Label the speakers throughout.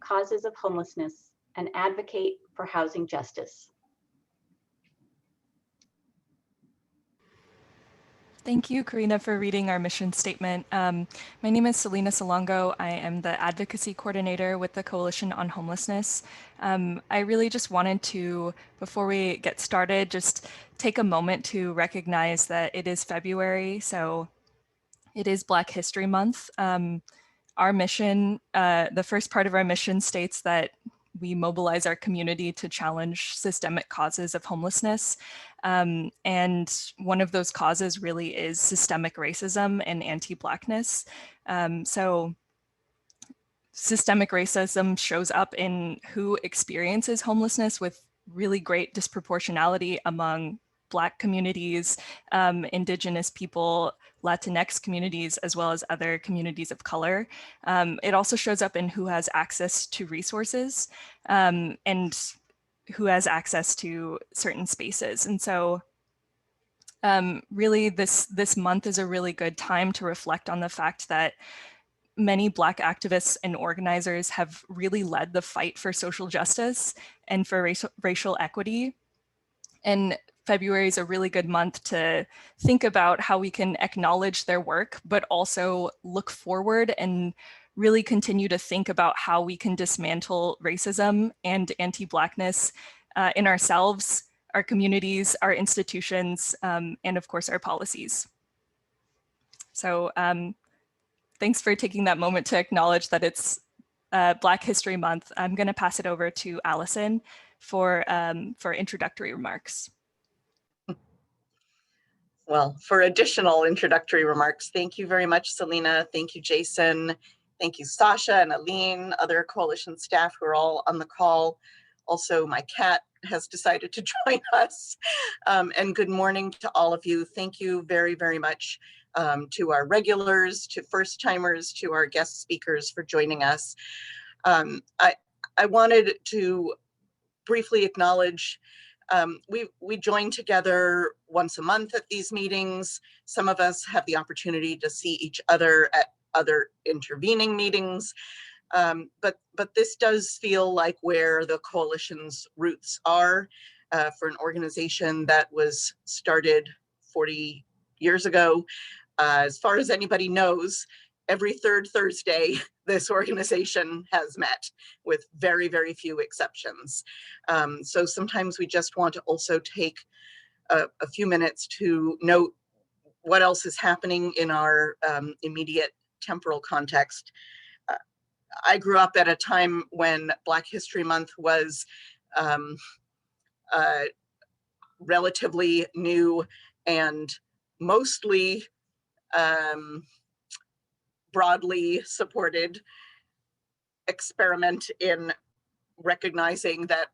Speaker 1: causes of homelessness and advocate for housing justice.
Speaker 2: Thank you, Karina, for reading our mission statement. My name is Selena Salongo. I am the Advocacy Coordinator with the Coalition on Homelessness. I really just wanted to, before we get started, just take a moment to recognize that it is February, so it is Black History Month. Our mission, the first part of our mission states that we mobilize our community to challenge systemic causes of homelessness. And one of those causes really is systemic racism and anti-Blackness. So systemic racism shows up in who experiences homelessness with really great disproportionality among Black communities, Indigenous people, Latinx communities, as well as other communities of color. It also shows up in who has access to resources and who has access to certain spaces. And so really this month is a really good time to reflect on the fact that many Black activists and organizers have really led the fight for social justice and for racial equity. And February is a really good month to think about how we can acknowledge their work, but also look forward and really continue to think about how we can dismantle racism and anti-Blackness in ourselves, our communities, our institutions, and of course, our policies. So thanks for taking that moment to acknowledge that it's Black History Month. I'm going to pass it over to Allison for introductory remarks.
Speaker 3: Well, for additional introductory remarks, thank you very much, Selena. Thank you, Jason. Thank you, Sasha and Aline, other coalition staff who are all on the call. Also, my cat has decided to join us. And good morning to all of you. Thank you very, very much to our regulars, to first timers, to our guest speakers for joining us. I wanted to briefly acknowledge we join together once a month at these meetings. Some of us have the opportunity to see each other at other intervening meetings. But this does feel like where the coalition's roots are for an organization that was started 40 years ago. As far as anybody knows, every third Thursday, this organization has met with very, very few exceptions. So sometimes we just want to also take a few minutes to note what else is happening in our immediate temporal context. I grew up at a time when Black History Month was relatively new and mostly broadly supported experiment in recognizing that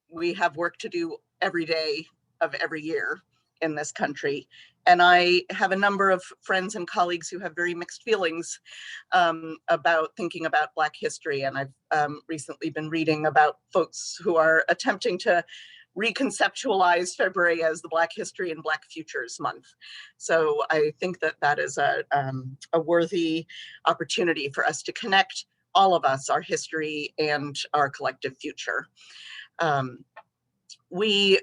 Speaker 3: we have work to do every day of every year in this country. And I have a number of friends and colleagues who have very mixed feelings about thinking about Black history. And I've recently been reading about folks who are attempting to reconceptualize February as the Black History and Black Futures Month. So I think that that is a worthy opportunity for us to connect, all of us, our history and our collective future. We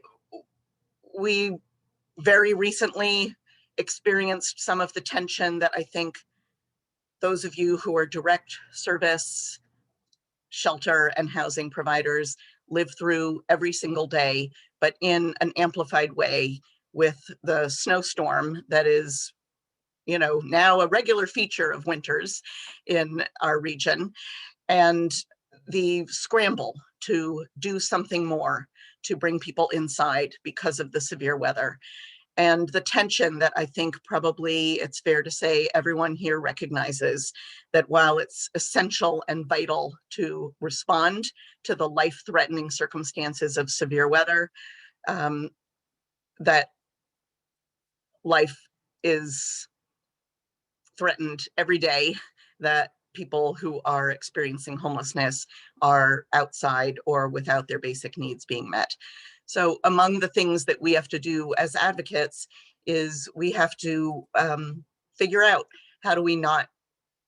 Speaker 3: very recently experienced some of the tension that I think those of you who are direct service, shelter and housing providers live through every single day, but in an amplified way with the snowstorm that is, you know, now a regular feature of winters in our region, and the scramble to do something more to bring people inside because of the severe weather. And the tension that I think probably it's fair to say everyone here recognizes, that while it's essential and vital to respond to the life-threatening circumstances of severe weather, that life is threatened every day, that people who are experiencing homelessness are outside or without their basic needs being met. So among the things that we have to do as advocates is we have to figure out, how do we not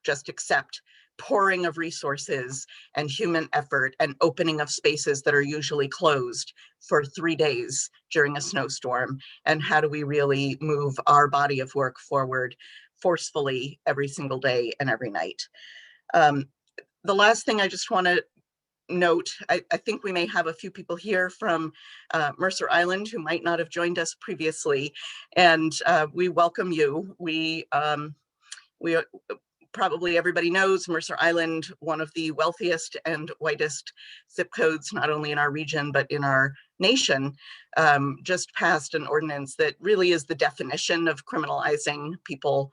Speaker 3: just accept pouring of resources and human effort and opening of spaces that are usually closed for 3 days during a snowstorm? And how do we really move our body of work forward forcefully every single day and every night? The last thing I just want to note, I think we may have a few people here from Mercer Island who might not have joined us previously, and we welcome you. We probably everybody knows Mercer Island, one of the wealthiest and whitest zip codes, not only in our region, but in our nation, just passed an ordinance that really is the definition of criminalizing people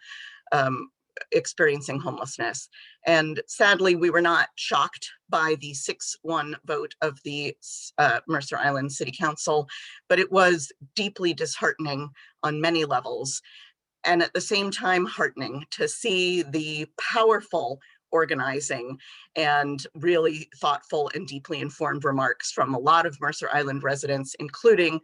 Speaker 3: experiencing homelessness. And sadly, we were not shocked by the 6-1 vote of the Mercer Island City Council, but it was deeply disheartening on many levels. And at the same time, heartening to see the powerful organizing and really thoughtful and deeply informed remarks from a lot of Mercer Island residents, including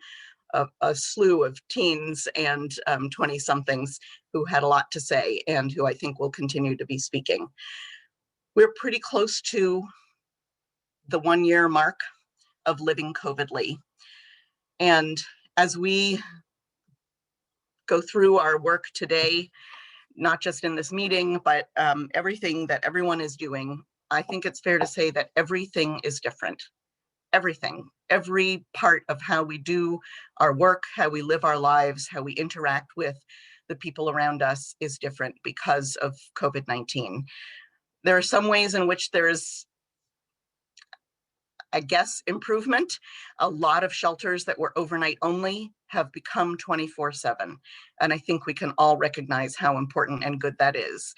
Speaker 3: a slew of teens and 20-somethings who had a lot to say and who I think will continue to be speaking. We're pretty close to the 1-year mark of living COVIDly. And as we go through our work today, not just in this meeting, but everything that everyone is doing, I think it's fair to say that everything is different. Everything, every part of how we do our work, how we live our lives, how we interact with the people around us is different because of COVID-19. There are some ways in which there's, I guess, improvement. A lot of shelters that were overnight only have become 24/7. And I think we can all recognize how important and good that is.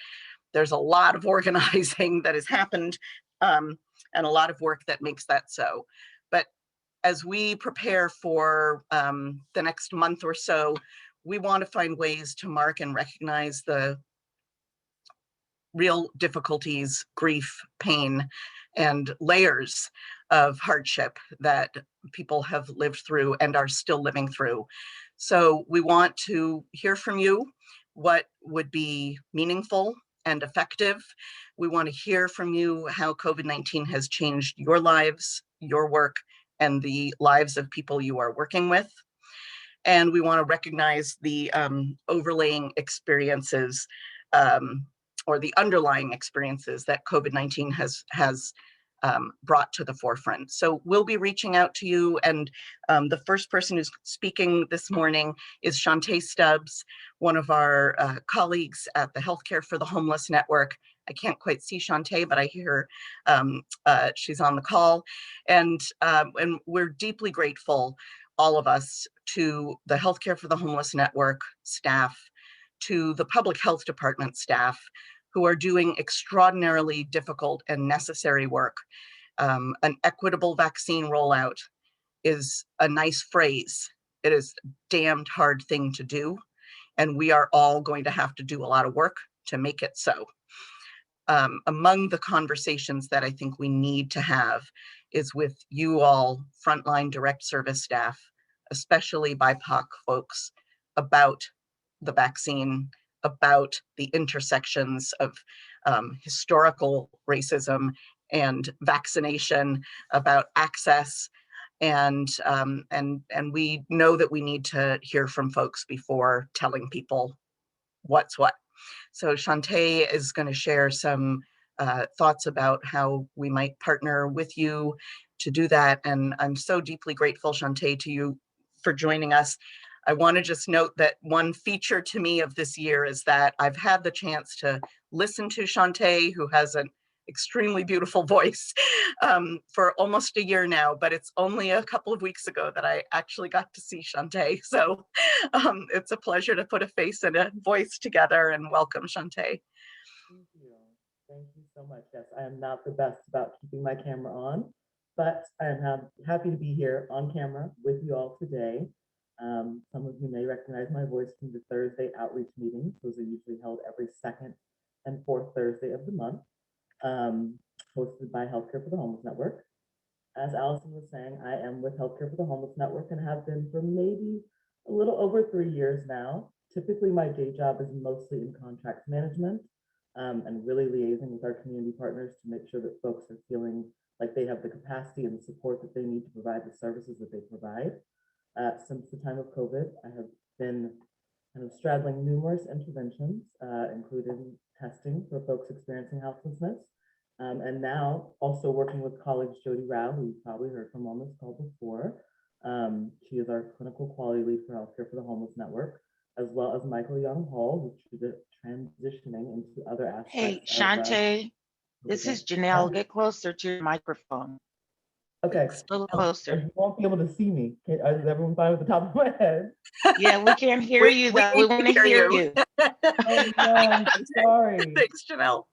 Speaker 3: There's a lot of organizing that has happened and a lot of work that makes that so. But as we prepare for the next month or so, we want to find ways to mark and recognize the real difficulties, grief, pain, and layers of hardship that people have lived through and are still living through. So we want to hear from you what would be meaningful and effective. We want to hear from you how COVID-19 has changed your lives, your work, and the lives of people you are working with. And we want to recognize the overlaying experiences or the underlying experiences that COVID-19 has brought to the forefront. So we'll be reaching out to you, and the first person who's speaking this morning is Chante Stubbs, one of our colleagues at the Healthcare for the Homeless Network. I can't quite see Chante, but I hear she's on the call. And we're deeply grateful, all of us, to the Healthcare for the Homeless Network staff, to the Public Health Department staff, who are doing extraordinarily difficult and necessary work. An equitable vaccine rollout is a nice phrase. It is a damned hard thing to do, and we are all going to have to do a lot of work to make it so. Among the conversations that I think we need to have is with you all, frontline direct service staff, especially BIPOC folks, about the vaccine, about the intersections of historical racism and vaccination, about access, and we know that we need to hear from folks before telling people what's what. So Chante is going to share some thoughts about how we might partner with you to do that. And I'm so deeply grateful, Chante, to you for joining us. I want to just note that one feature to me of this year is that I've had the chance to listen to Chante, who has an extremely beautiful voice, for almost a year now, but it's only a couple of weeks ago that I actually got to see Chante. So it's a pleasure to put a face and a voice together, and welcome, Chante.
Speaker 4: Thank you. Thank you so much. Yes, I am not the best about keeping my camera on, but I am happy to be here on camera with you all today. Some of you may recognize my voice from the Thursday outreach meetings. Those are usually held every second and fourth Thursday of the month, hosted by Healthcare for the Homeless Network. As Allison was saying, I am with Healthcare for the Homeless Network and have been for maybe a little over 3 years now. Typically, my day job is mostly in contracts management. and really liaising with our community partners to make sure that folks are feeling like they have the capacity and the support that they need to provide the services that they provide. Since the time of COVID, I have been kind of straddling numerous interventions, including testing for folks experiencing houselessness, and now also working with colleagues Jody Rao, who you've probably heard from on this call before. She is our clinical quality lead for healthcare for the Homeless Network, as well as Michael Young Hall, who's transitioning into other aspects.
Speaker 5: Hey, Chante, this is Janelle. Get closer to your microphone.
Speaker 4: Okay.
Speaker 5: A little closer.
Speaker 4: You won't be able to see me. Is everyone fine with the top of my head?
Speaker 5: Yeah, we can't hear you though. We want to hear you.
Speaker 4: Oh no, I'm sorry.
Speaker 3: Thanks, Janelle.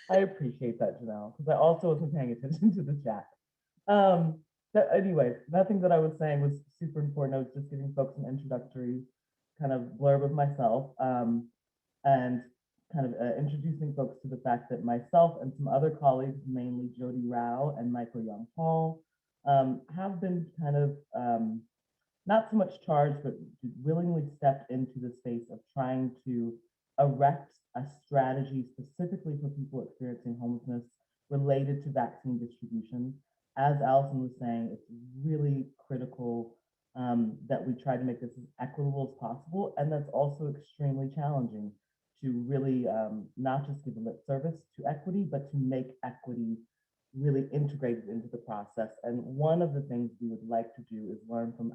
Speaker 4: I appreciate that, Janelle, because I also wasn't paying attention to the chat. Anyway, nothing that I was saying was super important. I was just giving folks an introductory kind of blurb of myself, and kind of introducing folks to the fact that myself and some other colleagues, mainly Jody Rao and Michael Young Hall, have been kind of not so much charged, but willingly stepped into the space of trying to erect a strategy specifically for people experiencing homelessness related to vaccine distribution. As Allison was saying, it's really critical that we try to make this as equitable as possible. And that's also extremely challenging to really not just give a lip service to equity, but to make equity really integrated into the process. And one of the things we would like to do is learn from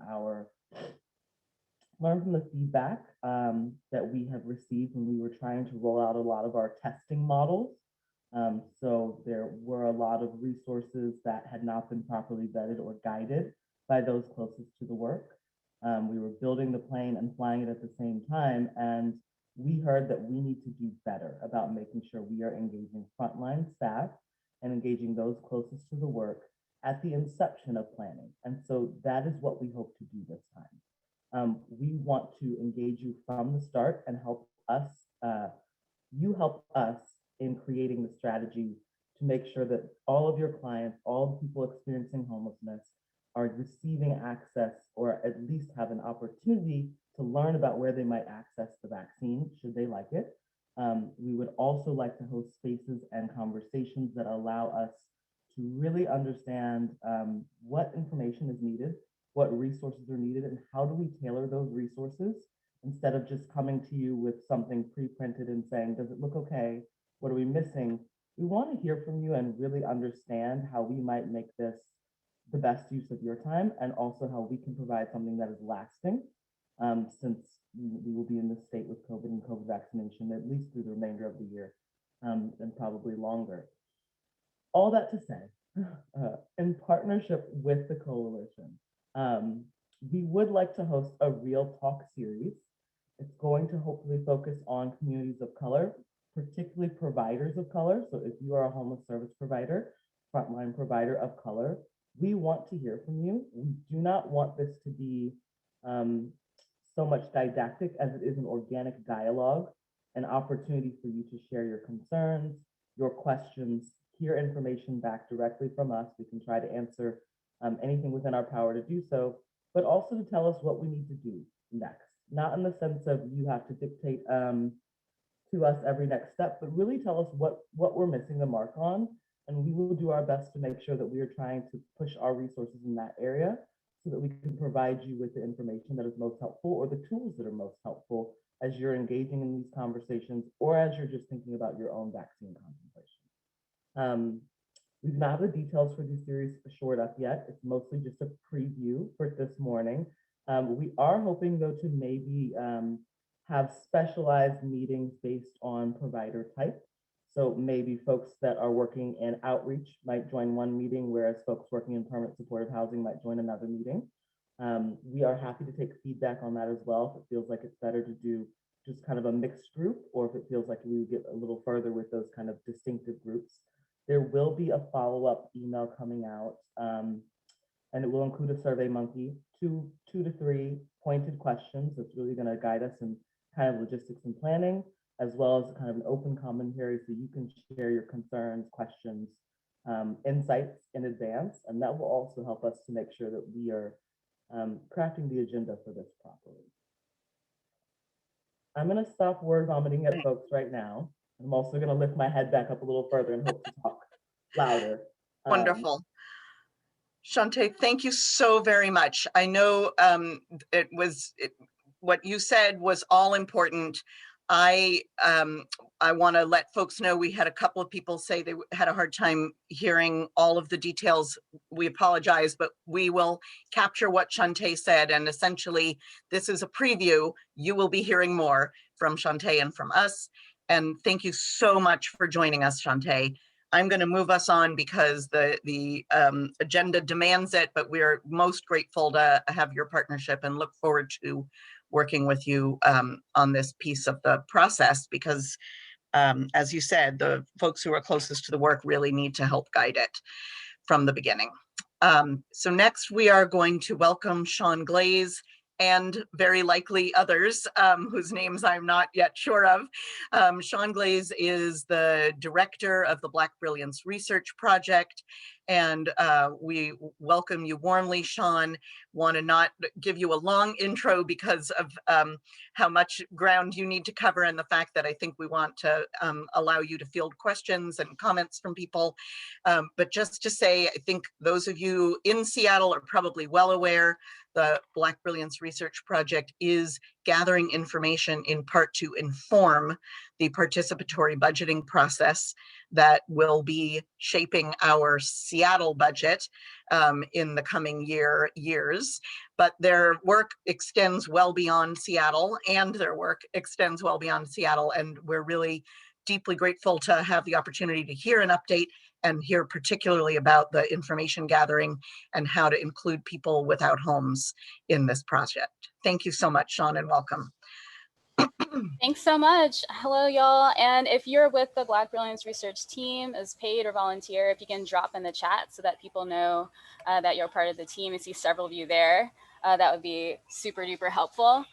Speaker 4: the feedback that we have received when we were trying to roll out a lot of our testing models. So there were a lot of resources that had not been properly vetted or guided by those closest to the work. We were building the plane and flying it at the same time, and we heard that we need to do better about making sure we are engaging frontline staff and engaging those closest to the work at the inception of planning. And so that is what we hope to do this time. We want to engage you from the start and help us, you help us in creating the strategy to make sure that all of your clients, all the people experiencing homelessness are receiving access or at least have an opportunity to learn about where they might access the vaccine, should they like it. We would also like to host spaces and conversations that allow us to really understand what information is needed, what resources are needed, and how do we tailor those resources instead of just coming to you with something pre-printed and saying, does it look okay? What are we missing? We want to hear from you and really understand how we might make this the best use of your time, and also how we can provide something that is lasting, since we will be in this state with COVID and COVID vaccination at least through the remainder of the year, and probably longer. All that to say, in partnership with the coalition, we would like to host a Real Talk series. It's going to hopefully focus on communities of color, particularly providers of color. So if you are a homeless service provider, frontline provider of color, we want to hear from you. We do not want this to be so much didactic as it is an organic dialogue, an opportunity for you to share your concerns, your questions, hear information back directly from us. We can try to answer anything within our power to do so, but also to tell us what we need to do next. Not in the sense of you have to dictate to us every next step, but really tell us what we're missing the mark on. And we will do our best to make sure that we are trying to push our resources in that area so that we can provide you with the information that is most helpful, or the tools that are most helpful as you're engaging in these conversations, or as you're just thinking about your own vaccine contemplation. We've not the details for this series shored up yet. It's mostly just a preview for this morning. We are hoping though to maybe have specialized meetings based on provider type. So maybe folks that are working in outreach might join one meeting, whereas folks working in permanent supportive housing might join another meeting. We are happy to take feedback on that as well, if it feels like it's better to do just kind of a mixed group, or if it feels like we would get a little further with those kind of distinctive groups. There will be a follow-up email coming out, and it will include a Survey Monkey, two to three pointed questions that's really going to guide us in kind of logistics and planning, as well as kind of an open commentary so you can share your concerns, questions, insights in advance. And that will also help us to make sure that we are crafting the agenda for this properly. I'm gonna stop word vomiting at folks right now. I'm also gonna lift my head back up a little further and hope to talk louder.
Speaker 3: Wonderful. Chante, thank you so very much. I know what you said was all important. I want to let folks know we had a couple of people say they had a hard time hearing all of the details. We apologize, but we will capture what Chante said. And essentially, this is a preview. You will be hearing more from Chante and from us. And thank you so much for joining us, Chante. I'm going to move us on because the agenda demands it, but we're most grateful to have your partnership and look forward to working with you on this piece of the process because, as you said, the folks who are closest to the work really need to help guide it from the beginning. So next we are going to welcome Shaun Glaze and very likely others whose names I'm not yet sure of. Shaun Glaze is the director of the Black Brilliance Research Project, and we welcome you warmly, Shaun. Want to not give you a long intro because of how much ground you need to cover and the fact that I think we want to allow you to field questions and comments from people. But just to say, I think those of you in Seattle are probably well aware the Black Brilliance Research Project is gathering information in part to inform the participatory budgeting process that will be shaping our Seattle budget in the coming years. But their work extends well beyond Seattle, and and we're really deeply grateful to have the opportunity to hear an update and hear particularly about the information gathering and how to include people without homes in this project. Thank you so much, Shaun, and welcome.
Speaker 6: Thanks so much. Hello, y'all. And if you're with the Black Brilliance Research team as paid or volunteer, if you can drop in the chat so that people know that you're part of the team. I see several of you there. That would be super duper helpful.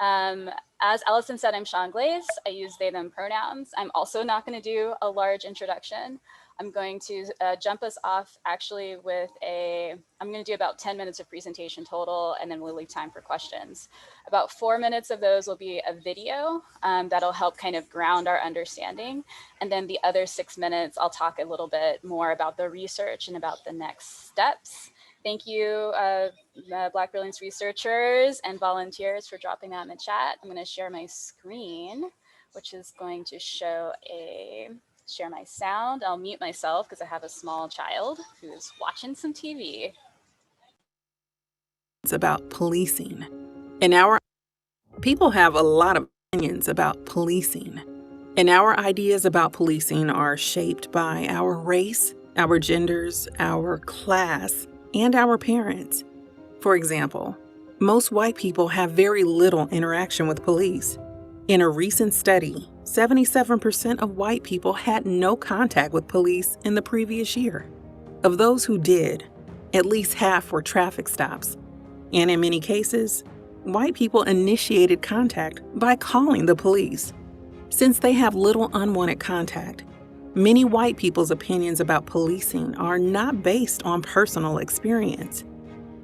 Speaker 6: As Allison said, I'm Shaun Glaze. I use they, them pronouns. I'm also not going to do a large introduction. I'm going to jump us off actually with I'm going to do about 10 minutes of presentation total, and then we'll leave time for questions. About 4 minutes of those will be a video that'll help kind of ground our understanding. And then the other 6 minutes, I'll talk a little bit more about the research and about the next steps. Thank you, Black Brilliance researchers and volunteers for dropping that in the chat. I'm going to share my screen, which is going to show share my sound. I'll mute myself because I have a small child who's watching some TV.
Speaker 7: It's about policing. And our people have a lot of opinions about policing. And our ideas about policing are shaped by our race, our genders, our class, and our parents. For example, most white people have very little interaction with police. In a recent study, 77% of white people had no contact with police in the previous year. Of those who did, at least half were traffic stops. And in many cases, white people initiated contact by calling the police. Since they have little unwanted contact, many white people's opinions about policing are not based on personal experience.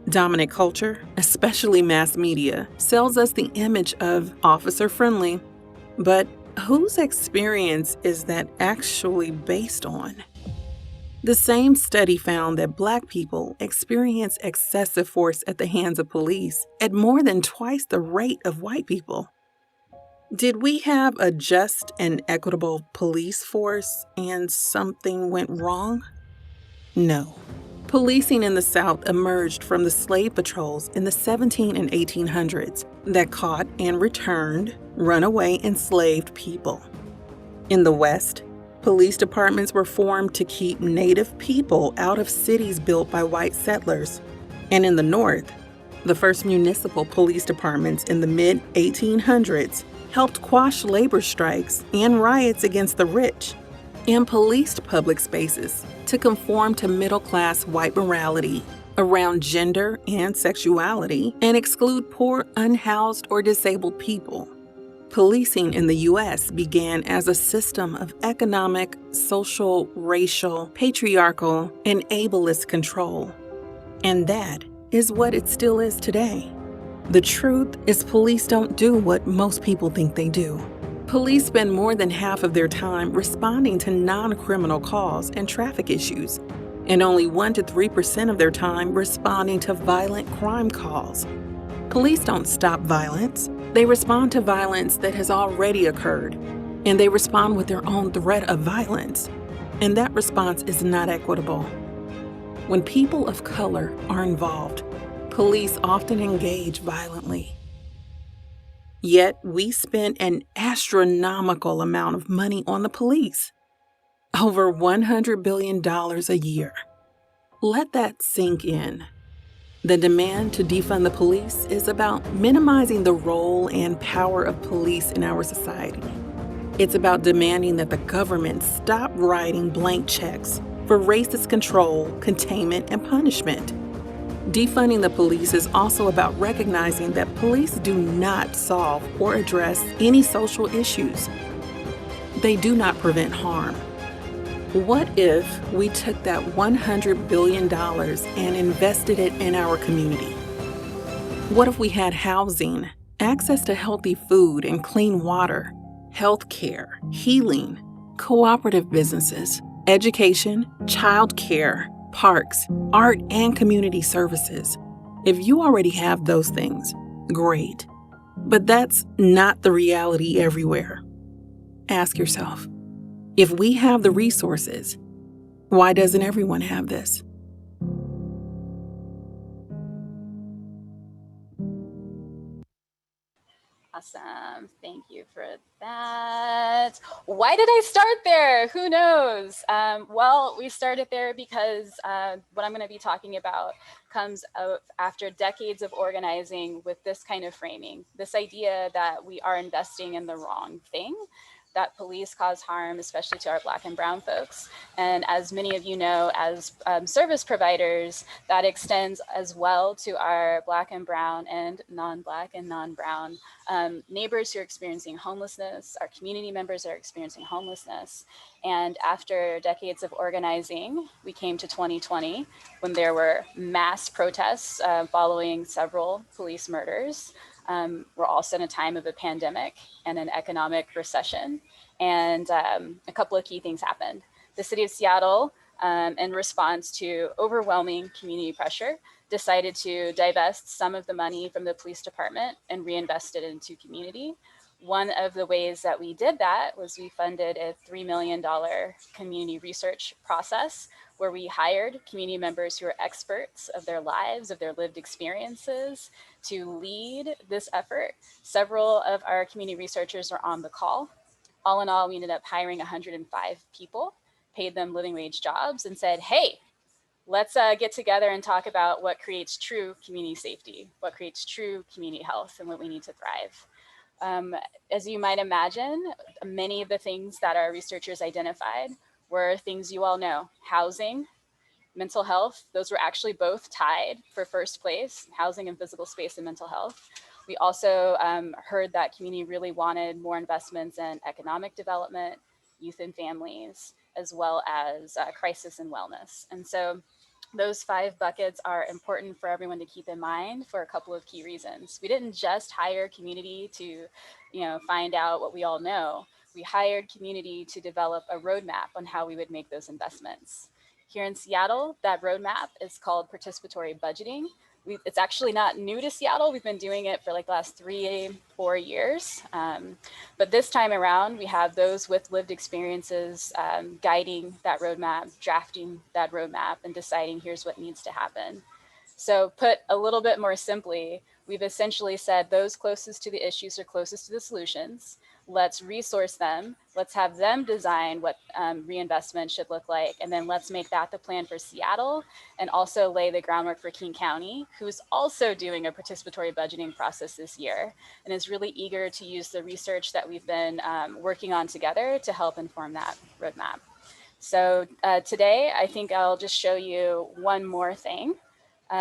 Speaker 7: Dominant culture, especially mass media, sells us the image of officer-friendly, but whose experience is that actually based on? The same study found that Black people experience excessive force at the hands of police at more than twice the rate of white people. Did we have a just and equitable police force and something went wrong? No. Policing in the South emerged from the slave patrols in the 1700s and 1800s that caught and returned runaway enslaved people. In the West, police departments were formed to keep Native people out of cities built by white settlers. And in the North, the first municipal police departments in the mid-1800s helped quash labor strikes and riots against the rich, and policed public spaces to conform to middle-class white morality around gender and sexuality and exclude poor, unhoused, or disabled people. Policing in the U.S. began as a system of economic, social, racial, patriarchal, and ableist control. And that is what it still is today. The truth is police don't do what most people think they do. Police spend more than half of their time responding to non-criminal calls and traffic issues, and only 1 to 3% of their time responding to violent crime calls. Police don't stop violence. They respond to violence that has already occurred, and they respond with their own threat of violence. And that response is not equitable. When people of color are involved, police often engage violently. Yet we spend an astronomical amount of money on the police, over $100 billion a year. Let that sink in. The demand to defund the police is about minimizing the role and power of police in our society. It's about demanding that the government stop writing blank checks for racist control, containment, and punishment. Defunding the police is also about recognizing that police do not solve or address any social issues. They do not prevent harm. What if we took that $100 billion and invested it in our community? What if we had housing, access to healthy food and clean water, health care, healing, cooperative businesses, education, child care, parks, art, and community services? If you already have those things, great. But that's not the reality everywhere. Ask yourself, if we have the resources, why doesn't everyone have this?
Speaker 6: Awesome. Thank you for that. Why did I start there? Who knows? Well, we started there because what I'm going to be talking about comes out after decades of organizing with this kind of framing, this idea that we are investing in the wrong thing, that police cause harm, especially to our Black and Brown folks. And as many of you know, as service providers, that extends as well to our Black and Brown and non-Black and non-Brown neighbors who are experiencing homelessness, our community members are experiencing homelessness. And after decades of organizing, we came to 2020 when there were mass protests following several police murders. We're also in a time of a pandemic and an economic recession. And a couple of key things happened. The city of Seattle, in response to overwhelming community pressure, decided to divest some of the money from the police department and reinvest it into community. One of the ways that we did that was we funded a $3 million community research process where we hired community members who are experts of their lives, of their lived experiences, to lead this effort. Several of our community researchers are on the call. All in all, we ended up hiring 105 people, paid them living wage jobs, and said, hey, let's get together and talk about what creates true community safety, what creates true community health, and what we need to thrive. As you might imagine, many of the things that our researchers identified were things you all know: housing, mental health. Those were actually both tied for first place, housing and physical space and mental health. We also heard that community really wanted more investments in economic development, youth and families, as well as crisis and wellness. And so those 5 buckets are important for everyone to keep in mind for a couple of key reasons. We didn't just hire community to, find out what we all know. We hired community to develop a roadmap on how we would make those investments. Here in Seattle, that roadmap is called participatory budgeting. It's actually not new to Seattle. We've been doing it for like the last 3-4 years. But this time around, we have those with lived experiences guiding that roadmap, drafting that roadmap, and deciding here's what needs to happen. So put a little bit more simply, we've essentially said those closest to the issues are closest to the solutions. Let's resource them. Let's have them design what reinvestment should look like. And then let's make that the plan for Seattle and also lay the groundwork for King County, who's also doing a participatory budgeting process this year and is really eager to use the research that we've been working on together to help inform that roadmap. So today, I think I'll just show you one more thing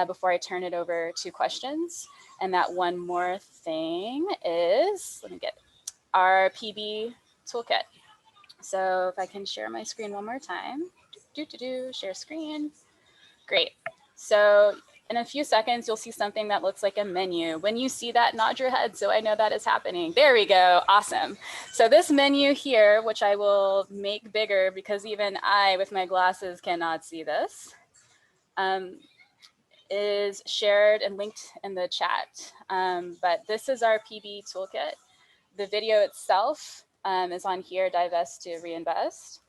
Speaker 6: before I turn it over to questions. And that one more thing is, let me get our PB toolkit. So if I can share my screen one more time, share screen. Great. So In a few seconds, you'll see something that looks like a menu. When you see that, nod your head so I know that is happening. There we go, awesome. So this menu here, which I will make bigger because even I with my glasses cannot see this, is shared and linked in the chat. But this is our PB toolkit. The video itself is on here, divest to reinvest.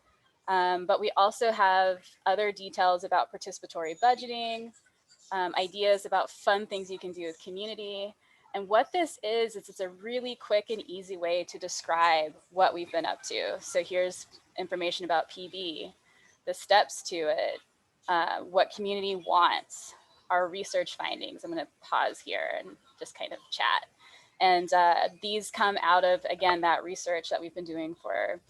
Speaker 6: But we also have other details about participatory budgeting, ideas about fun things you can do with community. And what this is it's a really quick and easy way to describe what we've been up to. So here's information about PB, the steps to it, what community wants, our research findings. I'm going to pause here and just kind of chat. And these come out of, again, that research that we've been doing for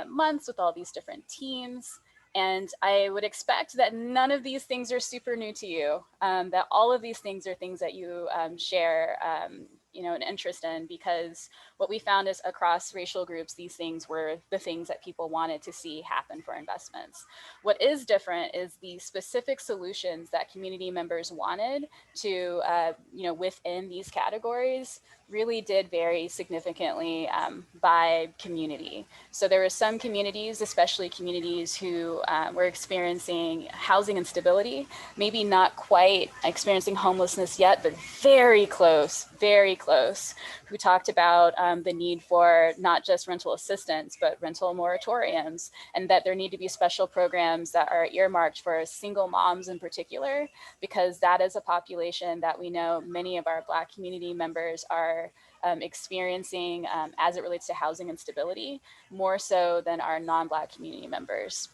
Speaker 6: months with all these different teams. And I would expect that none of these things are super new to you, that all of these things are things that you share an interest in, because what we found is across racial groups, these things were the things that people wanted to see happen for investments. What is different is the specific solutions that community members wanted to, within these categories really did vary significantly by community. So there were some communities, especially communities who were experiencing housing instability, maybe not quite experiencing homelessness yet, but very close, who talked about the need for not just rental assistance, but rental moratoriums, and that there need to be special programs that are earmarked for single moms in particular, because that is a population that we know many of our Black community members are experiencing as it relates to housing instability, more so than our non-Black community members.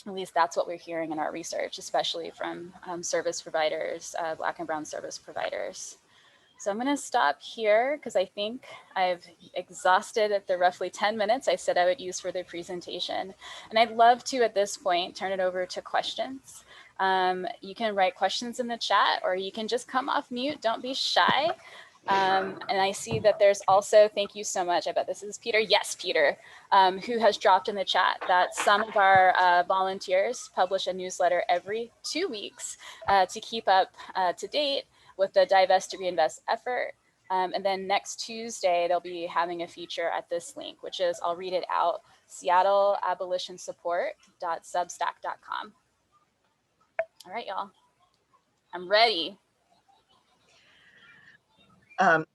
Speaker 6: At least that's what we're hearing in our research, especially from service providers, Black and Brown service providers. So I'm going to stop here because I think I've exhausted at the roughly 10 minutes I said I would use for the presentation. And I'd love to, at this point, turn it over to questions. You can write questions in the chat, or you can just come off mute. Don't be shy. And I see that there's also, thank you so much. I bet this is Peter. Yes, Peter, who has dropped in the chat that some of our volunteers publish a newsletter every 2 weeks to keep up to date with the Divest to Reinvest effort. And then next Tuesday, they'll be having a feature at this link, which is, I'll read it out, seattleabolitionsupport.substack.com. All right, y'all, I'm ready.
Speaker 3: I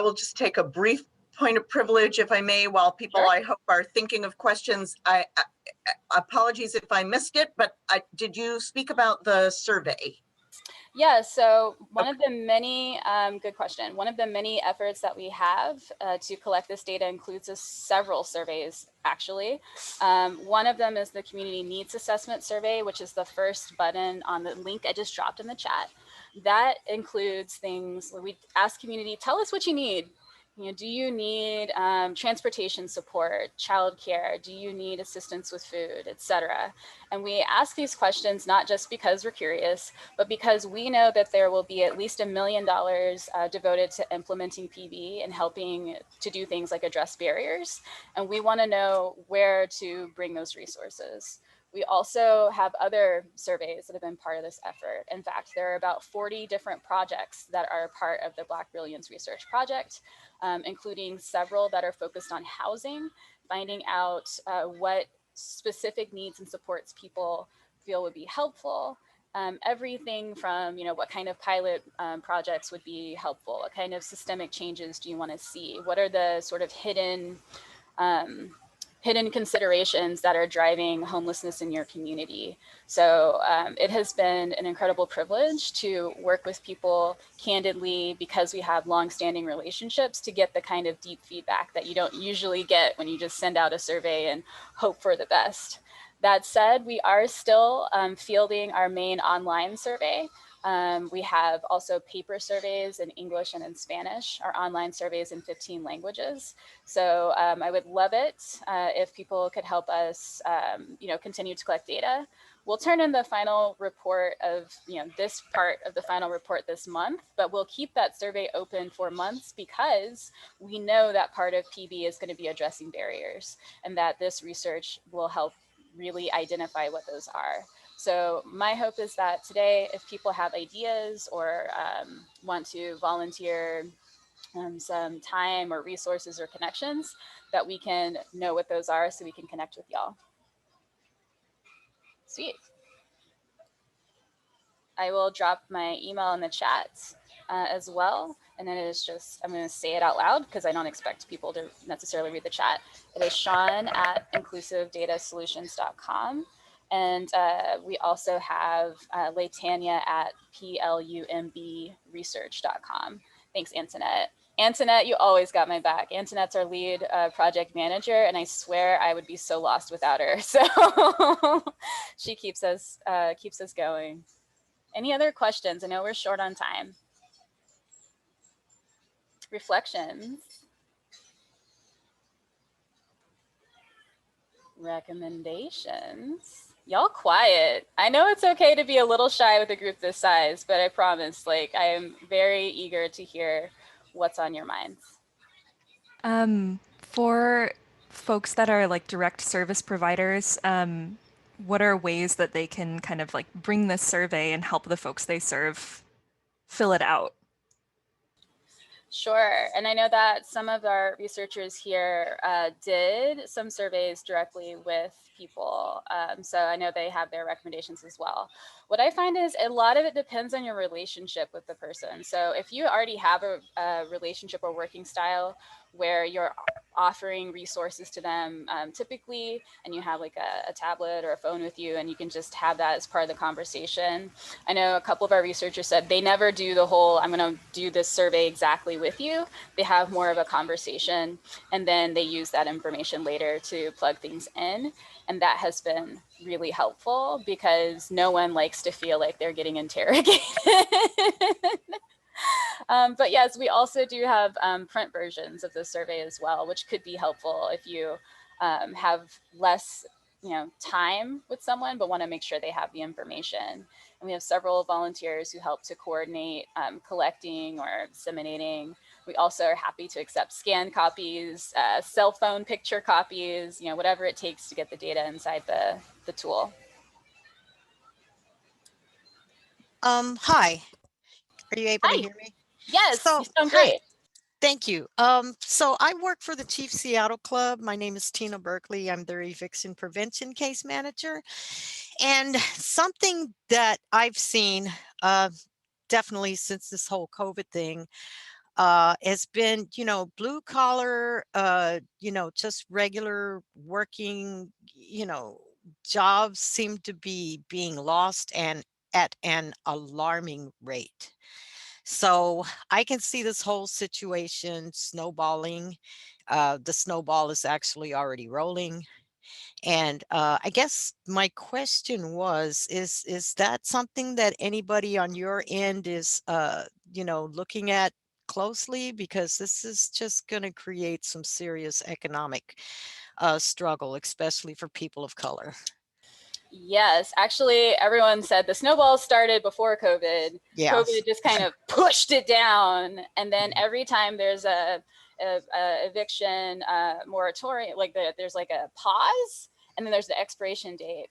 Speaker 3: will just take a brief point of privilege, if I may, while people,
Speaker 6: Sure.
Speaker 3: I hope, are thinking of questions. I apologies if I missed it, but did you speak about the survey?
Speaker 6: Yeah, so one of the many, good question. One of the many efforts that we have to collect this data includes several surveys, actually. One of them is the Community Needs Assessment Survey, which is the first button on the link I just dropped in the chat. That includes things where we ask community, tell us what you need. Do you need transportation support, childcare? Do you need assistance with food, etc.? And we ask these questions not just because we're curious, but because we know that there will be at least $1 million devoted to implementing PB and helping to do things like address barriers. And we want to know where to bring those resources. We also have other surveys that have been part of this effort. In fact, there are about 40 different projects that are part of the Black Brilliance Research Project, including several that are focused on housing, finding out what specific needs and supports people feel would be helpful. Everything from, what kind of pilot projects would be helpful? What kind of systemic changes do you want to see? What are the sort of hidden considerations that are driving homelessness in your community? So it has been an incredible privilege to work with people candidly, because we have longstanding relationships, to get the kind of deep feedback that you don't usually get when you just send out a survey and hope for the best. That said, we are still fielding our main online survey. We have also paper surveys in English and in Spanish, our online surveys in 15 languages. So I would love it if people could help us, continue to collect data. We'll turn in the final report of, this part of the final report this month, but we'll keep that survey open for months, because we know that part of PB is going to be addressing barriers, and that this research will help really identify what those are. So my hope is that today, if people have ideas or want to volunteer some time or resources or connections, that we can know what those are so we can connect with y'all. Sweet. I will drop my email in the chat as well. And then it is just, I'm going to say it out loud because I don't expect people to necessarily read the chat. It is Shaun@inclusivedatasolutions.com. And we also have Latanya at plumbresearch.com. Thanks, Antoinette. Antoinette, you always got my back. Antoinette's our lead project manager, and I swear I would be so lost without her. So she keeps us going. Any other questions? I know we're short on time. Reflections. Recommendations. Y'all quiet. I know it's okay to be a little shy with a group this size, but I promise, like, I am very eager to hear what's on your minds.
Speaker 2: For folks that are like direct service providers, what are ways that they can kind of like bring this survey and help the folks they serve fill it out?
Speaker 6: Sure. And I know that some of our researchers here did some surveys directly with people. So I know they have their recommendations as well. What I find is a lot of it depends on your relationship with the person. So if you already have a relationship or working style where you're offering resources to them typically, and you have like a tablet or a phone with you, and you can just have that as part of the conversation. I know a couple of our researchers said they never do the whole, I'm going to do this survey exactly with you. They have more of a conversation, and then they use that information later to plug things in. And that has been really helpful because no one likes to feel like they're getting interrogated. But yes, we also do have print versions of the survey as well, which could be helpful if you have less time with someone, but want to make sure they have the information. And we have several volunteers who help to coordinate collecting or disseminating. We also are happy to accept scanned copies, cell phone picture copies, whatever it takes to get the data inside the tool.
Speaker 8: Hi, are you able
Speaker 6: Hi.
Speaker 8: to hear me?
Speaker 6: Yes,
Speaker 8: So,
Speaker 6: you sound
Speaker 8: hi.
Speaker 6: great.
Speaker 8: Thank you. So I work for the Chief Seattle Club. My name is Tina Berkeley. I'm their eviction prevention case manager. And something that I've seen definitely since this whole COVID thing has been, blue collar, just regular working, jobs seem to be being lost and at an alarming rate. So I can see this whole situation snowballing. The snowball is actually already rolling. And I guess my question was, is that something that anybody on your end is, looking at closely? Because this is just going to create some serious economic struggle, especially for people of color.
Speaker 6: Yes, actually, everyone said the snowball started before COVID.
Speaker 8: Yeah.
Speaker 6: COVID just kind of pushed it down. And then every time there's a eviction moratorium, like there's like a pause, and then there's the expiration date.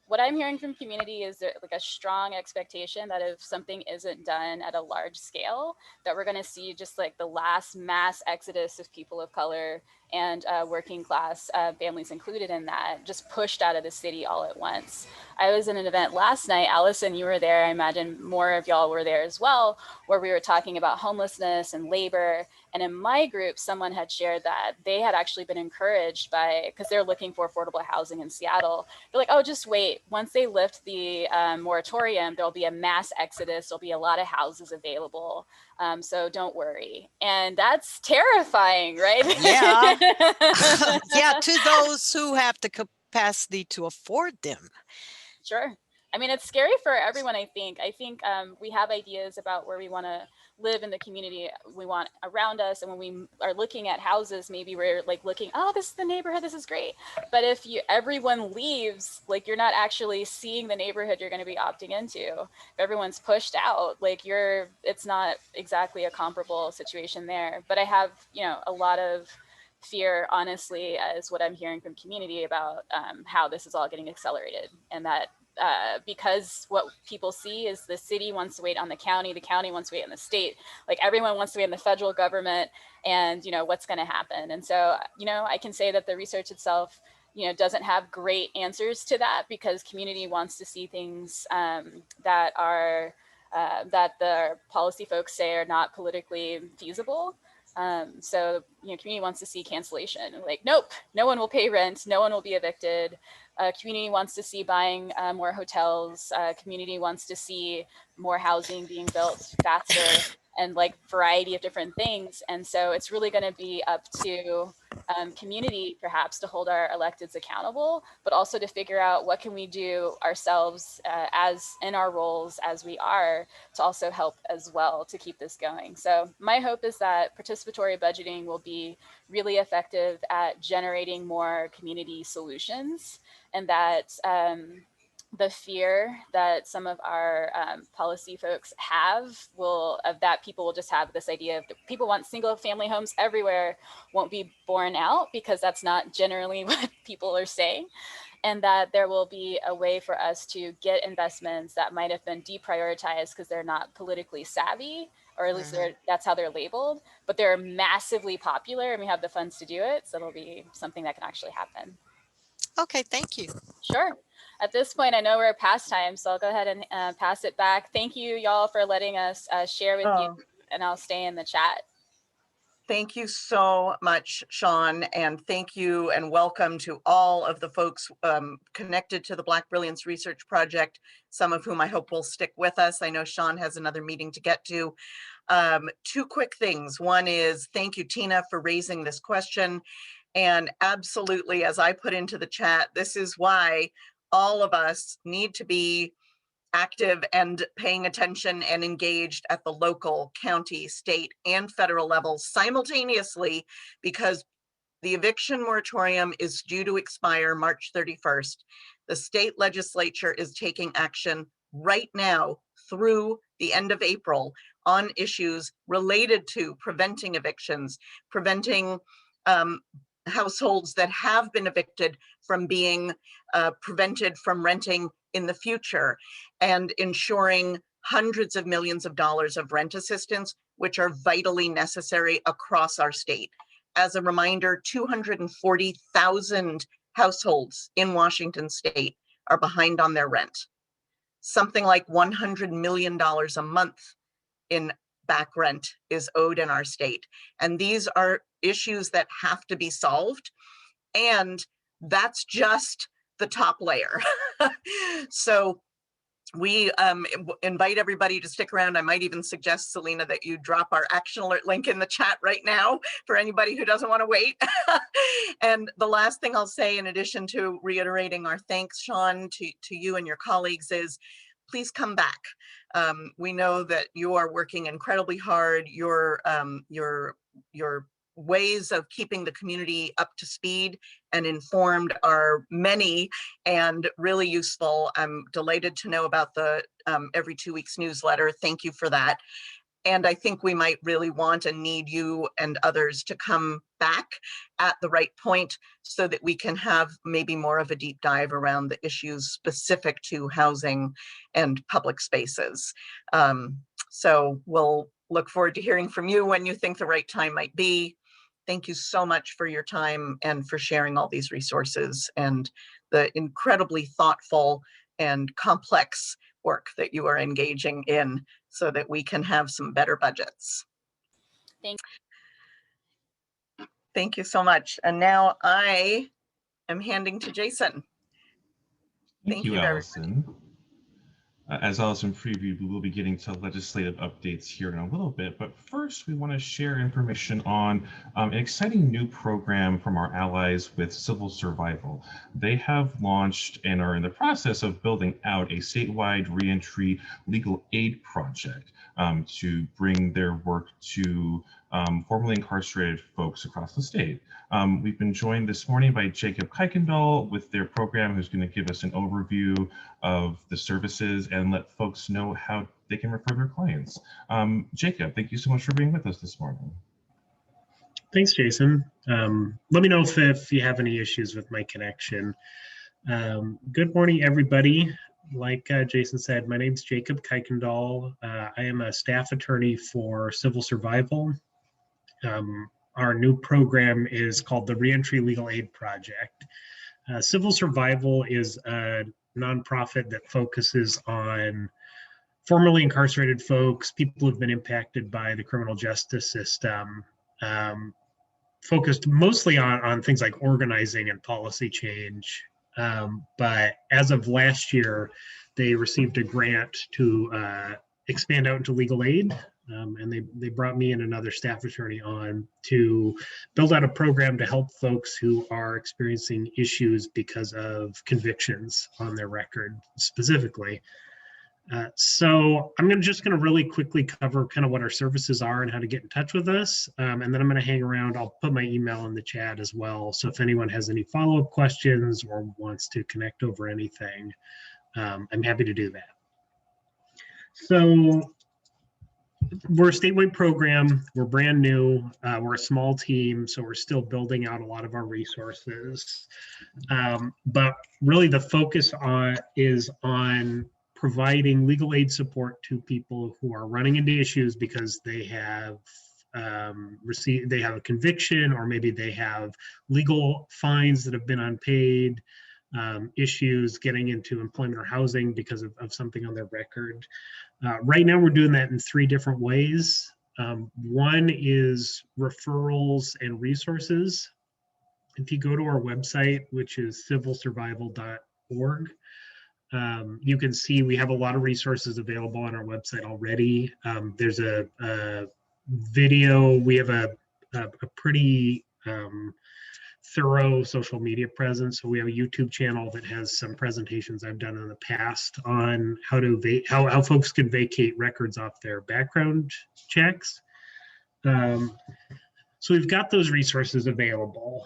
Speaker 6: What I'm hearing from community is like a strong expectation that if something isn't done at a large scale, that we're going to see just like the last mass exodus of people of color and working class families included in that, just pushed out of the city all at once. I was in an event last night. Allison, you were there. I imagine more of y'all were there as well, where we were talking about homelessness and labor. And in my group, someone had shared that they had actually been encouraged by, because they're looking for affordable housing in Seattle. They're like, oh, just wait. Once they lift the moratorium, there'll be a mass exodus. There'll be a lot of houses available. So don't worry. And that's terrifying, right?
Speaker 8: Yeah. Yeah, to those who have the capacity to afford them.
Speaker 6: Sure. I mean, it's scary for everyone, I think. We have ideas about where we want to live in the community we want around us. And when we are looking at houses, maybe we're like looking, oh, this is the neighborhood, this is great. But if everyone leaves, like you're not actually seeing the neighborhood you're going to be opting into. If everyone's pushed out, like it's not exactly a comparable situation there. But I have, a lot of fear, honestly, as what I'm hearing from community about how this is all getting accelerated, and that because what people see is the city wants to wait on the county wants to wait on the state, like everyone wants to wait on the federal government, and what's going to happen. And so I can say that the research itself doesn't have great answers to that, because community wants to see things that are that the policy folks say are not politically feasible. So community wants to see cancellation, like, nope, no one will pay rent, no one will be evicted. Community wants to see buying more hotels. Community wants to see more housing being built faster, and like variety of different things. And so it's really going to be up to community perhaps to hold our electeds accountable, but also to figure out what can we do ourselves as in our roles as we are, to also help as well to keep this going. So my hope is that participatory budgeting will be really effective at generating more community solutions, and that the fear that some of our policy folks have that people will just have this idea of people want single family homes everywhere won't be borne out, because that's not generally what people are saying. And that there will be a way for us to get investments that might have been deprioritized because they're not politically savvy, or at least that's how they're labeled, but they're massively popular and we have the funds to do it. So it'll be something that can actually happen.
Speaker 8: Okay, thank you.
Speaker 6: Sure. At this point, I know we're past time, so I'll go ahead and pass it back. Thank you, y'all, for letting us share with you, and I'll stay in the chat.
Speaker 3: Thank you so much, Shaun, and thank you and welcome to all of the folks connected to the Black Brilliance Research Project, some of whom I hope will stick with us. I know Shaun has another meeting to get to. Two quick things. One is thank you, Tina, for raising this question. And absolutely, as I put into the chat, this is why all of us need to be active and paying attention and engaged at the local, county, state, and federal levels simultaneously, because the eviction moratorium is due to expire March 31st. The state legislature is taking action right now through the end of April on issues related to preventing evictions, preventing households that have been evicted from being prevented from renting in the future, and ensuring hundreds of millions of dollars of rent assistance, which are vitally necessary across our state. As a reminder, 240,000 households in Washington state are behind on their rent. Something like $100 million a month in back rent is owed in our state. And these are issues that have to be solved. And that's just the top layer. So we invite everybody to stick around. I might even suggest, Selena, that you drop our action alert link in the chat right now for anybody who doesn't want to wait. And the last thing I'll say, in addition to reiterating our thanks, Shaun, to you and your colleagues, is please come back. We know that you are working incredibly hard. Your ways of keeping the community up to speed and informed are many and really useful. I'm delighted to know about the every 2 weeks newsletter. Thank you for that. And I think we might really want and need you and others to come back at the right point so that we can have maybe more of a deep dive around the issues specific to housing and public spaces. So we'll look forward to hearing from you when you think the right time might be. Thank you so much for your time and for sharing all these resources and the incredibly thoughtful and complex work that you are engaging in so that we can have some better budgets. Thank you so much. And now I am handing to Jason.
Speaker 9: Thank you, Allison. As Allison previewed, we will be getting to legislative updates here in a little bit, but first we want to share information on an exciting new program from our allies with Civil Survival. They have launched and are in the process of building out a statewide reentry legal aid project to bring their work to formerly incarcerated folks across the state. We've been joined this morning by Jacob Kuykendall with their program, who's going to give us an overview of the services and let folks know how they can refer their clients. Jacob, thank you so much for being with us this morning.
Speaker 10: Thanks, Jason. Let me know if you have any issues with my connection. Good morning, everybody. like Jason said, my name's Jacob Kuykendall. I am a staff attorney for Civil Survival. Our new program is called the Reentry Legal Aid Project. Civil Survival is a nonprofit that focuses on formerly incarcerated folks, people who've been impacted by the criminal justice system, focused mostly on things like organizing and policy change. But as of last year, they received a grant to expand out into legal aid. And they brought me and another staff attorney on to build out a program to help folks who are experiencing issues because of convictions on their record specifically. So I'm just going to really quickly cover kind of what our services are and how to get in touch with us. And then I'm going to hang around. I'll put my email in the chat as well. So if anyone has any follow-up questions or wants to connect over anything, I'm happy to do that. So we're a statewide program. We're brand new. We're a small team, so we're still building out a lot of our resources. But really the focus is on providing legal aid support to people who are running into issues because they have a conviction, or maybe they have legal fines that have been unpaid, issues getting into employment or housing because of something on their record. Right now we're doing that in 3 different ways. One is referrals and resources. If you go to our website, which is civilsurvival.org, you can see we have a lot of resources available on our website already. There's a video. We have a pretty thorough social media presence. So we have a YouTube channel that has some presentations I've done in the past on how folks can vacate records off their background checks. So we've got those resources available.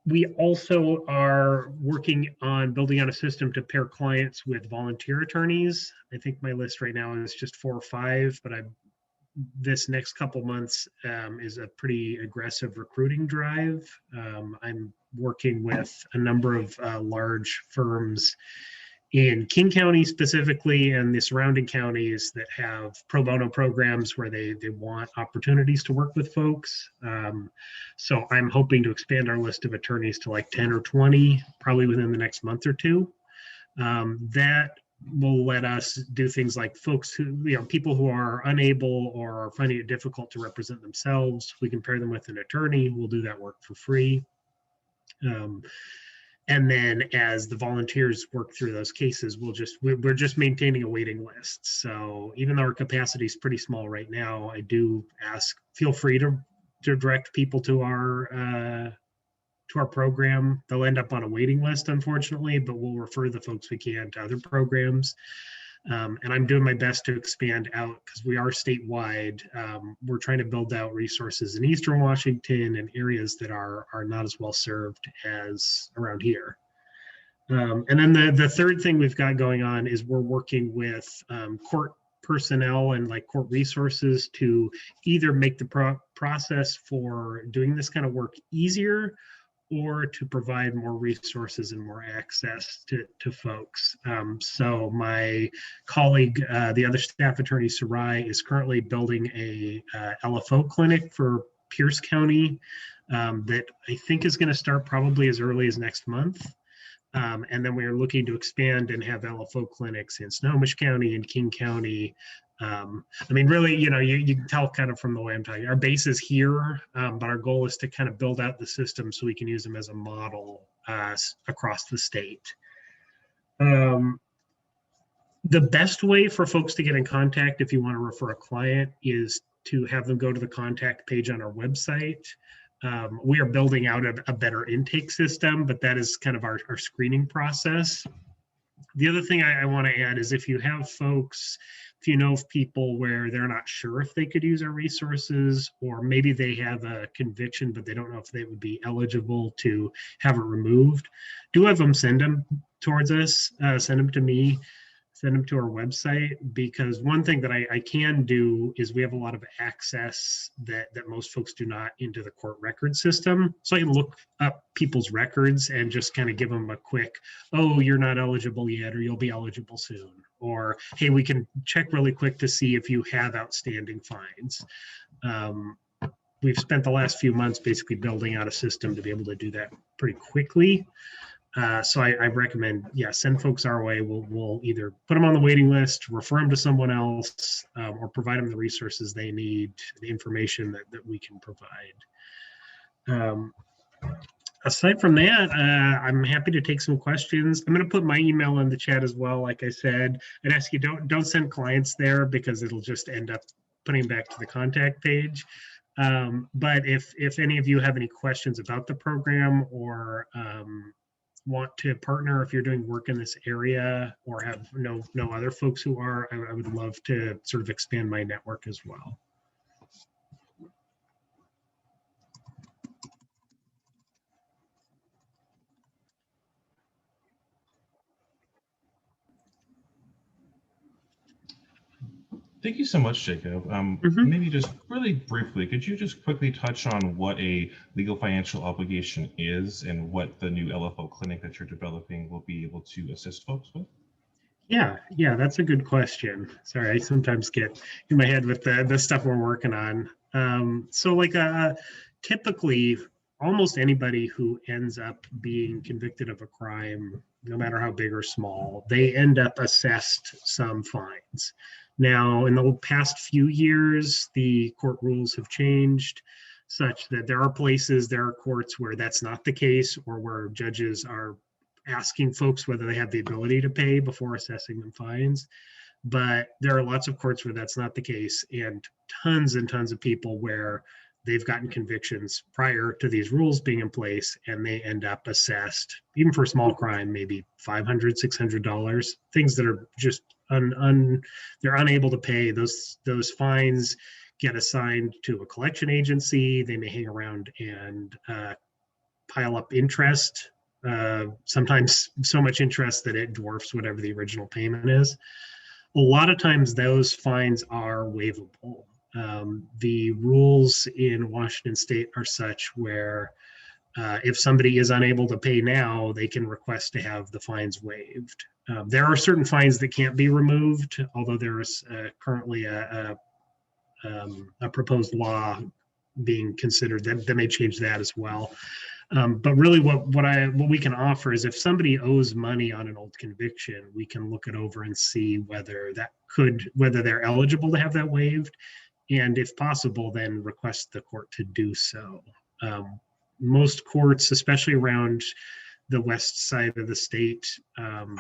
Speaker 10: We also are working on building out a system to pair clients with volunteer attorneys. I think my list right now is just 4 or 5, but this next couple months is a pretty aggressive recruiting drive. I'm working with a number of large firms in King County specifically, and the surrounding counties that have pro bono programs where they want opportunities to work with folks. So I'm hoping to expand our list of attorneys to like 10 or 20, probably within the next month or 2. That will let us do things like folks who, people who are unable or are finding it difficult to represent themselves. We can pair them with an attorney. We'll do that work for free. And then as the volunteers work through those cases, we're just maintaining a waiting list. So even though our capacity is pretty small right now, I do feel free to direct people to our program. They'll end up on a waiting list, unfortunately, but we'll refer the folks we can to other programs. And I'm doing my best to expand out because we are statewide. We're trying to build out resources in Eastern Washington and areas that are not as well served as around here. And then the third thing we've got going on is we're working with court personnel and like court resources to either make the process for doing this kind of work easier, or to provide more resources and more access to folks. So my colleague, the other staff attorney, Sarai, is currently building a LFO clinic for Pierce County that I think is going to start probably as early as next month. And then we are looking to expand and have LFO clinics in Snohomish County and King County. I mean, really, you can tell kind of from the way I'm talking, our base is here, but our goal is to kind of build out the system so we can use them as a model across the state. The best way for folks to get in contact if you want to refer a client is to have them go to the contact page on our website. We are building out a better intake system, but that is kind of our screening process. The other thing I want to add is if you have folks, if you know of people where they're not sure if they could use our resources, or maybe they have a conviction, but they don't know if they would be eligible to have it removed, do have them send them towards us, send them to me. send them to our website, because one thing that I can do is we have a lot of access that most folks do not into the court record system. So I can look up people's records and just kind of give them a quick, oh, you're not eligible yet, or you'll be eligible soon. Or, hey, we can check really quick to see if you have outstanding fines. We've spent the last few months basically building out a system to be able to do that pretty quickly. So I recommend, yeah, send folks our way. We'll either put them on the waiting list, refer them to someone else, or provide them the resources they need, the information that we can provide. Aside from that, I'm happy to take some questions. I'm going to put my email in the chat as well. Like I said, I'd ask you don't send clients there, because it'll just end up putting back to the contact page. But if any of you have any questions about the program, or want to partner, if you're doing work in this area, or have no other folks who are, I would love to sort of expand my network as well.
Speaker 9: Thank you so much, Jacob. Maybe just really briefly, could you just quickly touch on what a legal financial obligation is and what the new LFO clinic that you're developing will be able to assist folks with?
Speaker 10: Yeah, that's a good question. Sorry, I sometimes get in my head with the stuff we're working on. So like typically, almost anybody who ends up being convicted of a crime, no matter how big or small, they end up assessed some fines. Now, in the past few years, the court rules have changed such that there are courts where that's not the case, or where judges are asking folks whether they have the ability to pay before assessing them fines. But there are lots of courts where that's not the case, and tons of people where they've gotten convictions prior to these rules being in place, and they end up assessed, even for a small crime, maybe $500, $600, things that are just they're unable to pay. Those fines get assigned to a collection agency. They may hang around and pile up interest, sometimes so much interest that it dwarfs whatever the original payment is. A lot of times those fines are waivable. The rules in Washington State are such where if somebody is unable to pay now, they can request to have the fines waived. There are certain fines that can't be removed, although there is currently a proposed law being considered that may change that as well. But really what we can offer is, if somebody owes money on an old conviction, we can look it over and see whether they're eligible to have that waived. And if possible, then request the court to do so. Most courts, especially around the west side of the state,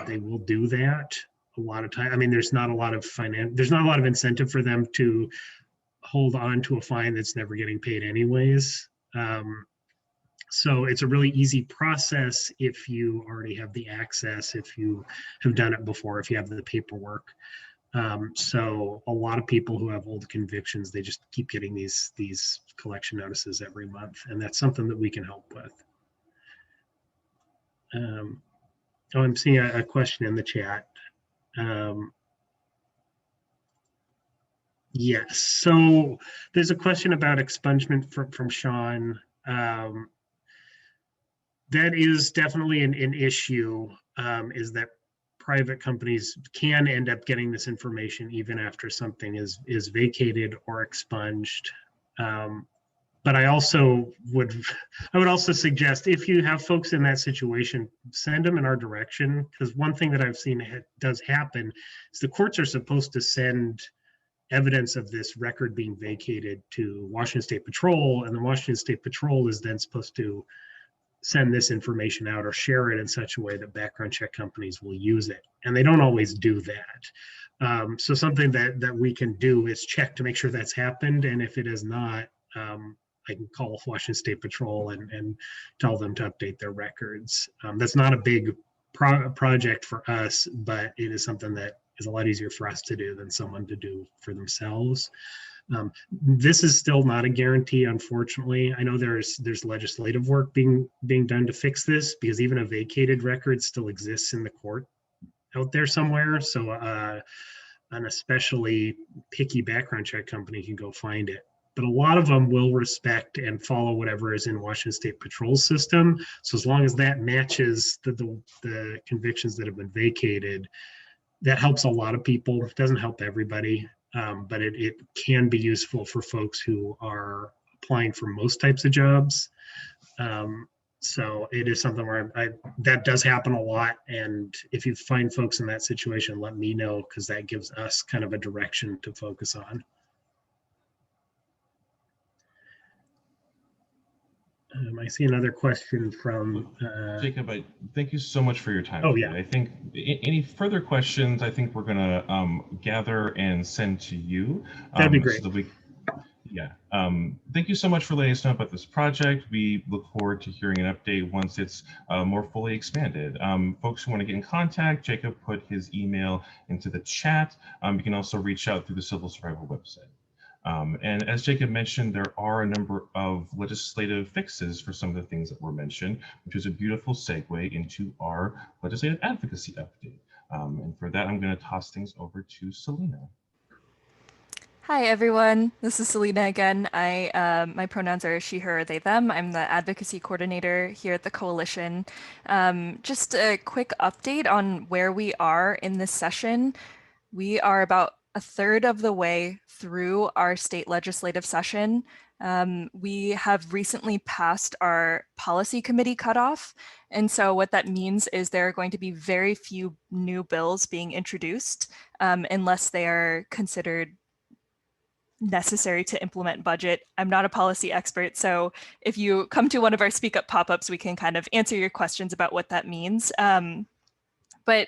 Speaker 10: they will do that a lot of time. I mean, there's not a lot of incentive for them to hold on to a fine that's never getting paid anyways. So it's a really easy process if you already have the access, if you have done it before, if you have the paperwork. So a lot of people who have old convictions, they just keep getting these collection notices every month, and that's something that we can help with. I'm seeing a question in the chat. Yes, so there's a question about expungement from Shaun. That is definitely an issue, is that private companies can end up getting this information even after something is vacated or expunged. But I would also suggest, if you have folks in that situation, send them in our direction, because one thing that I've seen does happen is the courts are supposed to send evidence of this record being vacated to Washington State Patrol, and the Washington State Patrol is then supposed to send this information out or share it in such a way that background check companies will use it. And they don't always do that. So something that we can do is check to make sure that's happened. And if it has not, I can call Washington State Patrol and tell them to update their records. That's not a big project for us, but it is something that is a lot easier for us to do than someone to do for themselves. This is still not a guarantee, unfortunately. I know there's legislative work being done to fix this, because even a vacated record still exists in the court out there somewhere. So an especially picky background check company can go find it. But a lot of them will respect and follow whatever is in Washington State Patrol's system. So as long as that matches the convictions that have been vacated, that helps a lot of people. It doesn't help everybody, but it can be useful for folks who are applying for most types of jobs. So it is something where that does happen a lot. And if you find folks in that situation, let me know, because that gives us kind of a direction to focus on. I see another question from
Speaker 9: Jacob. Thank you so much for your time.
Speaker 10: Oh,
Speaker 9: today.
Speaker 10: yeah.
Speaker 9: I think any further questions, I think we're going to gather and send to you.
Speaker 10: That'd be great.
Speaker 9: So that thank you so much for letting us know about this project. We look forward to hearing an update once it's more fully expanded. Folks who want to get in contact, Jacob put his email into the chat. You can also reach out through the Civil Survival website. And as Jacob mentioned, there are a number of legislative fixes for some of the things that were mentioned, which is a beautiful segue into our legislative advocacy update. And for that, I'm going to toss things over to Selena.
Speaker 2: Hi, everyone. This is Selena again. My pronouns are she, her, they, them. I'm the advocacy coordinator here at the coalition. Just a quick update on where we are in this session. We are about a third of the way through our state legislative session. We have recently passed our policy committee cutoff. And so what that means is there are going to be very few new bills being introduced unless they are considered necessary to implement budget. I'm not a policy expert, so if you come to one of our Speak Up pop-ups, we can kind of answer your questions about what that means. But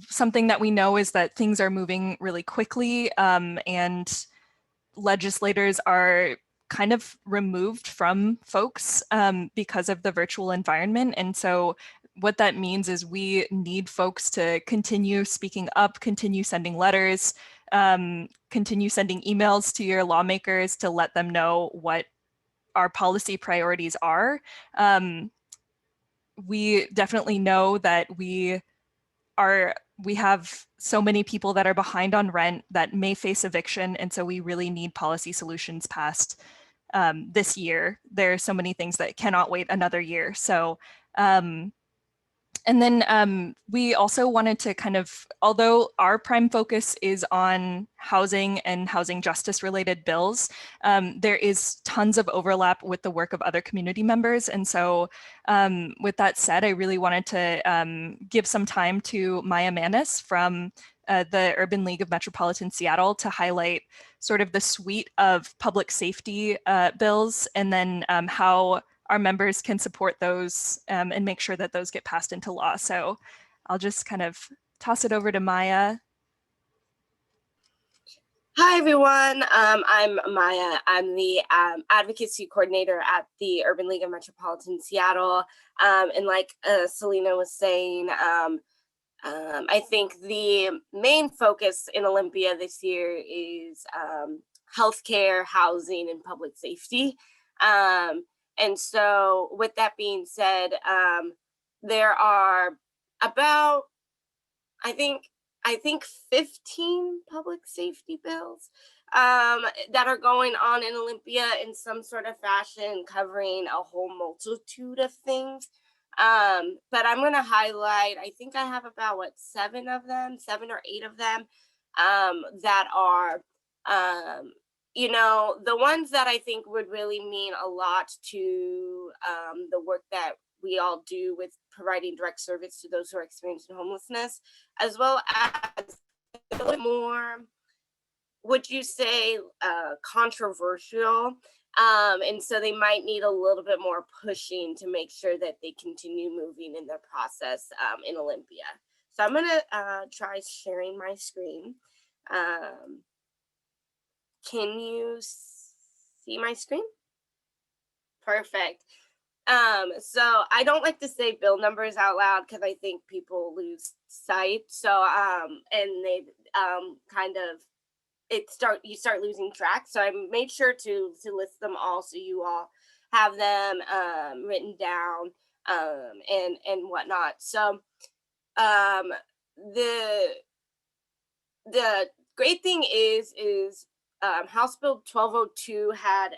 Speaker 2: something that we know is that things are moving really quickly, and legislators are kind of removed from folks because of the virtual environment. And so what that means is we need folks to continue speaking up, continue sending letters, continue sending emails to your lawmakers to let them know what our policy priorities are. We definitely know that we have so many people that are behind on rent that may face eviction, and so we really need policy solutions passed this year. There are so many things that cannot wait another year. So and then we also wanted to kind of, although our prime focus is on housing and housing justice related bills, there is tons of overlap with the work of other community members. And so with that said, I really wanted to give some time to Maya Manis from the Urban League of Metropolitan Seattle to highlight sort of the suite of public safety bills, and then how our members can support those and make sure that those get passed into law. So I'll just kind of toss it over to Maya.
Speaker 11: Hi, everyone. I'm Maya. I'm the advocacy coordinator at the Urban League of Metropolitan Seattle. And like Selena was saying, I think the main focus in Olympia this year is healthcare, housing, and public safety. And so with that being said, there are about, I think 15 public safety bills that are going on in Olympia in some sort of fashion, covering a whole multitude of things. But I'm going to highlight, I think I have about 7 or 8 of them that are, the ones that I think would really mean a lot to the work that we all do with providing direct service to those who are experiencing homelessness, as well as a little more, would you say, controversial. And so they might need a little bit more pushing to make sure that they continue moving in their process in Olympia. So I'm gonna try sharing my screen. Can you see my screen? Perfect. So I don't like to say bill numbers out loud because I think people lose sight. So and they kind of you start losing track. So I made sure to list them all so you all have them written down and whatnot. So the great thing is House Bill 1202 had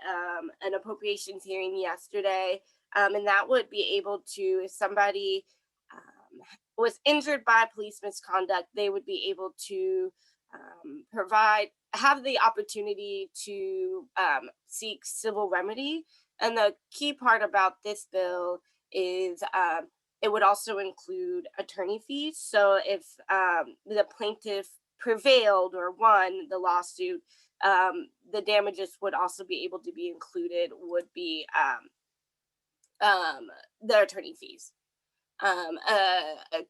Speaker 11: an appropriations hearing yesterday, and that would be able to, if somebody was injured by police misconduct, they would be able to have the opportunity to seek civil remedy. And the key part about this bill is it would also include attorney fees. So if the plaintiff prevailed or won the lawsuit, the damages would also be able to be included, would be the attorney fees.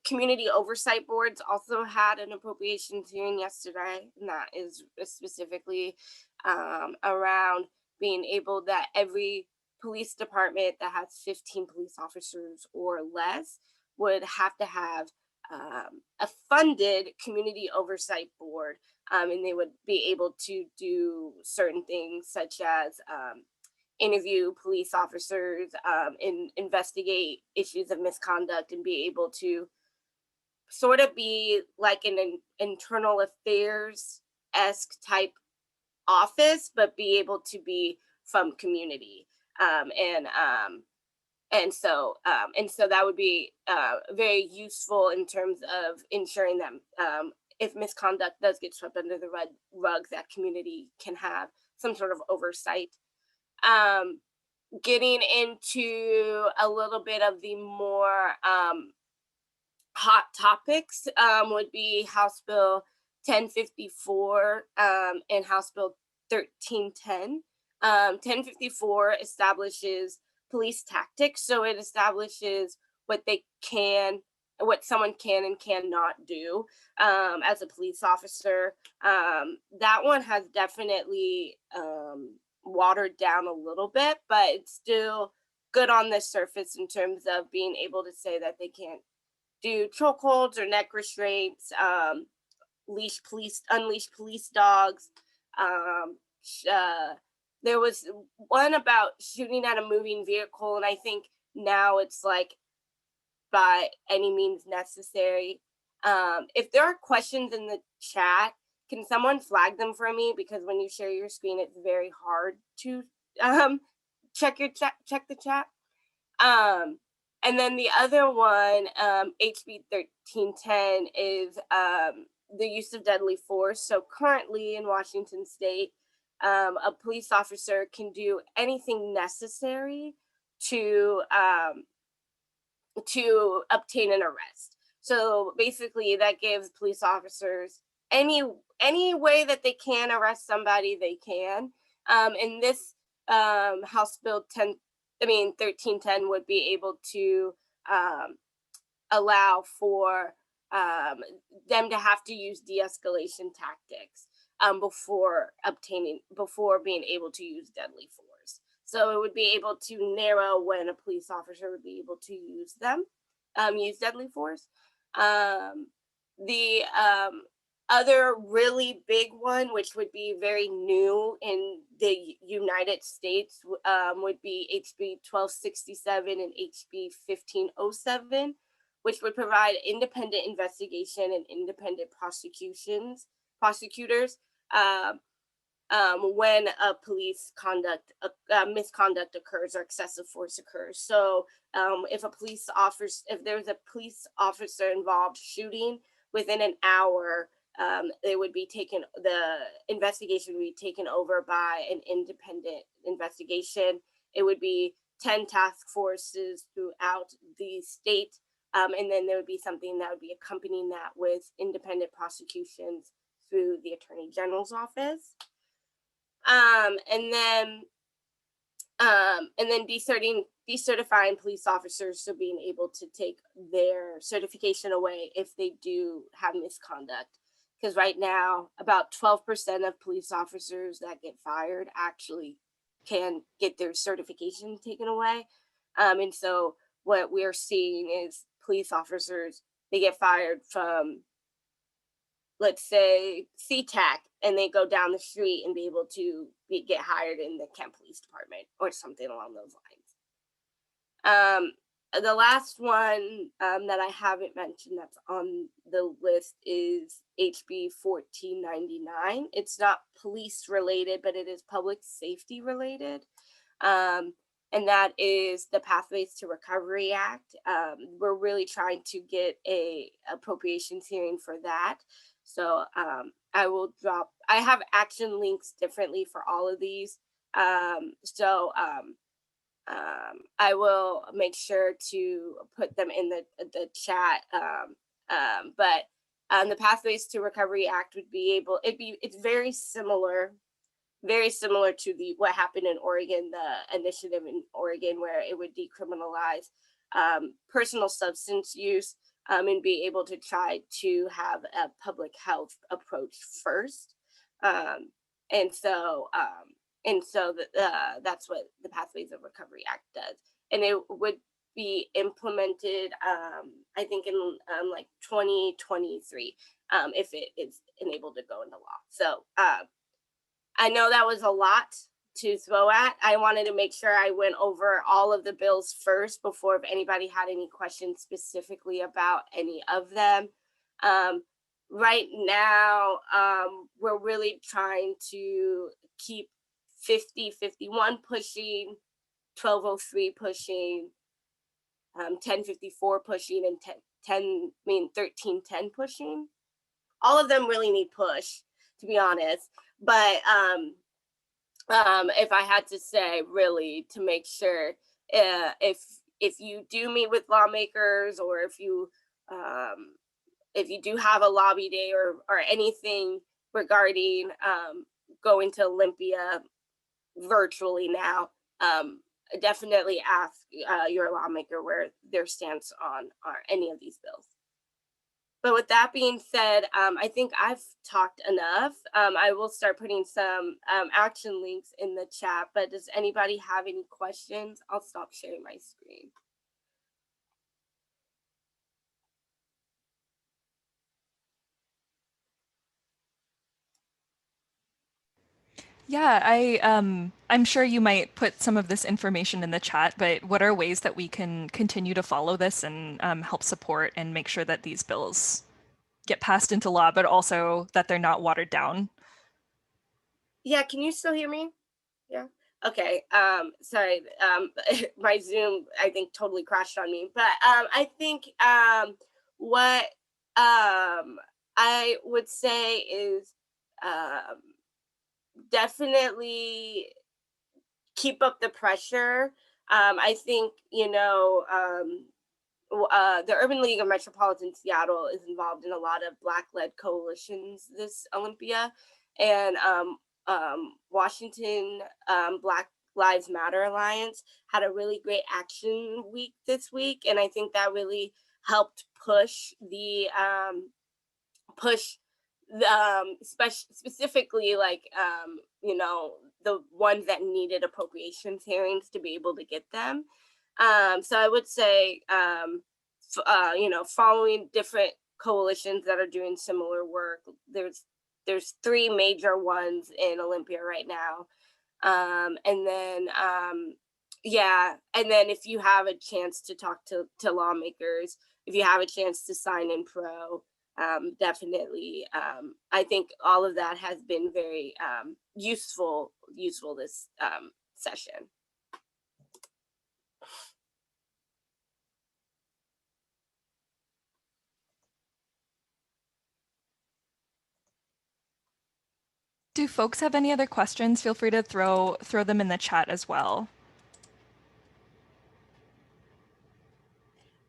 Speaker 11: Community oversight boards also had an appropriations hearing yesterday, and that is specifically around being able that every police department that has 15 police officers or less would have to have a funded community oversight board, and they would be able to do certain things such as interview police officers, and investigate issues of misconduct, and be able to sort of be like an internal affairs-esque type office, but be able to be from community. And so that would be very useful in terms of ensuring that if misconduct does get swept under the rug, that community can have some sort of oversight. Getting into a little bit of the more hot topics would be House Bill 1054 and House Bill 1310. 1054 establishes police tactics, so it establishes what someone can and cannot do as a police officer. That one has definitely watered down a little bit, but it's still good on the surface in terms of being able to say that they can't do chokeholds or neck restraints, unleash police dogs. There was one about shooting at a moving vehicle, and I think now it's like by any means necessary. If there are questions in the chat, can someone flag them for me? Because when you share your screen, it's very hard to check the chat. And then the other one, HB 1310, is the use of deadly force. So currently in Washington State, a police officer can do anything necessary to obtain an arrest. So basically that gives police officers any way that they can arrest somebody, they can. And this House Bill 1310 would be able to allow for them to have to use de-escalation tactics before being able to use deadly force. So it would be able to narrow when a police officer would be able to use deadly force. The other really big one, which would be very new in the United States, would be HB 1267 and HB 1507, which would provide independent investigation and independent prosecutors when a police misconduct occurs or excessive force occurs. So if there's a police officer involved shooting within an hour, the investigation would be taken over by an independent investigation. It would be 10 task forces throughout the state. And then there would be something that would be accompanying that with independent prosecutions through the Attorney General's office. And then decertifying police officers, so being able to take their certification away if they do have misconduct. Because right now, about 12% of police officers that get fired actually can get their certification taken away. And so what we're seeing is police officers, they get fired from, let's say, CTAC, and they go down the street and be able to get hired in the Kent Police Department or something along those lines. the last one that I haven't mentioned that's on the list is HB 1499. It's not police related, but it is public safety related. And that is the Pathways to Recovery Act. We're really trying to get a appropriations hearing for that. So I have action links differently for all of these. I will make sure to put them in the chat. But the Pathways to Recovery Act would be able, it's very similar to what happened in Oregon, the initiative in Oregon, where it would decriminalize personal substance use and be able to try to have a public health approach first. That's what the Pathways of Recovery Act does. And it would be implemented, I think in like 2023, if it is enabled to go into law. So I know that was a lot to throw at. I wanted to make sure I went over all of the bills first before if anybody had any questions specifically about any of them. Right now, we're really trying to keep 5051 pushing, 1203 pushing, 1054 pushing, and 1310 pushing. All of them really need push, to be honest. But if I had to say, really, to make sure, if you do meet with lawmakers, or if you do have a lobby day or anything regarding going to Olympia virtually now, definitely ask your lawmaker where their stance on any of these bills. But with that being said, I think I've talked enough. I will start putting some action links in the chat, but does anybody have any questions? I'll stop sharing my screen.
Speaker 2: Yeah, I'm sure you might put some of this information in the chat, but what are ways that we can continue to follow this and help support and make sure that these bills get passed into law, but also that they're not watered down?
Speaker 11: Yeah, can you still hear me? Yeah. Okay. Sorry. My Zoom, I think, totally crashed on me. But I think what I would say is definitely keep up the pressure. I think, the Urban League of Metropolitan Seattle is involved in a lot of Black-led coalitions this Olympia, and Washington Black Lives Matter Alliance had a really great action week this week, and I think that really helped push the specifically like the ones that needed appropriations hearings to be able to get them. So I would say, following different coalitions that are doing similar work. There's three major ones in Olympia right now. And then if you have a chance to talk to lawmakers, if you have a chance to sign in pro, definitely. I think all of that has been very useful this session.
Speaker 2: Do folks have any other questions? Feel free to throw them in the chat as well.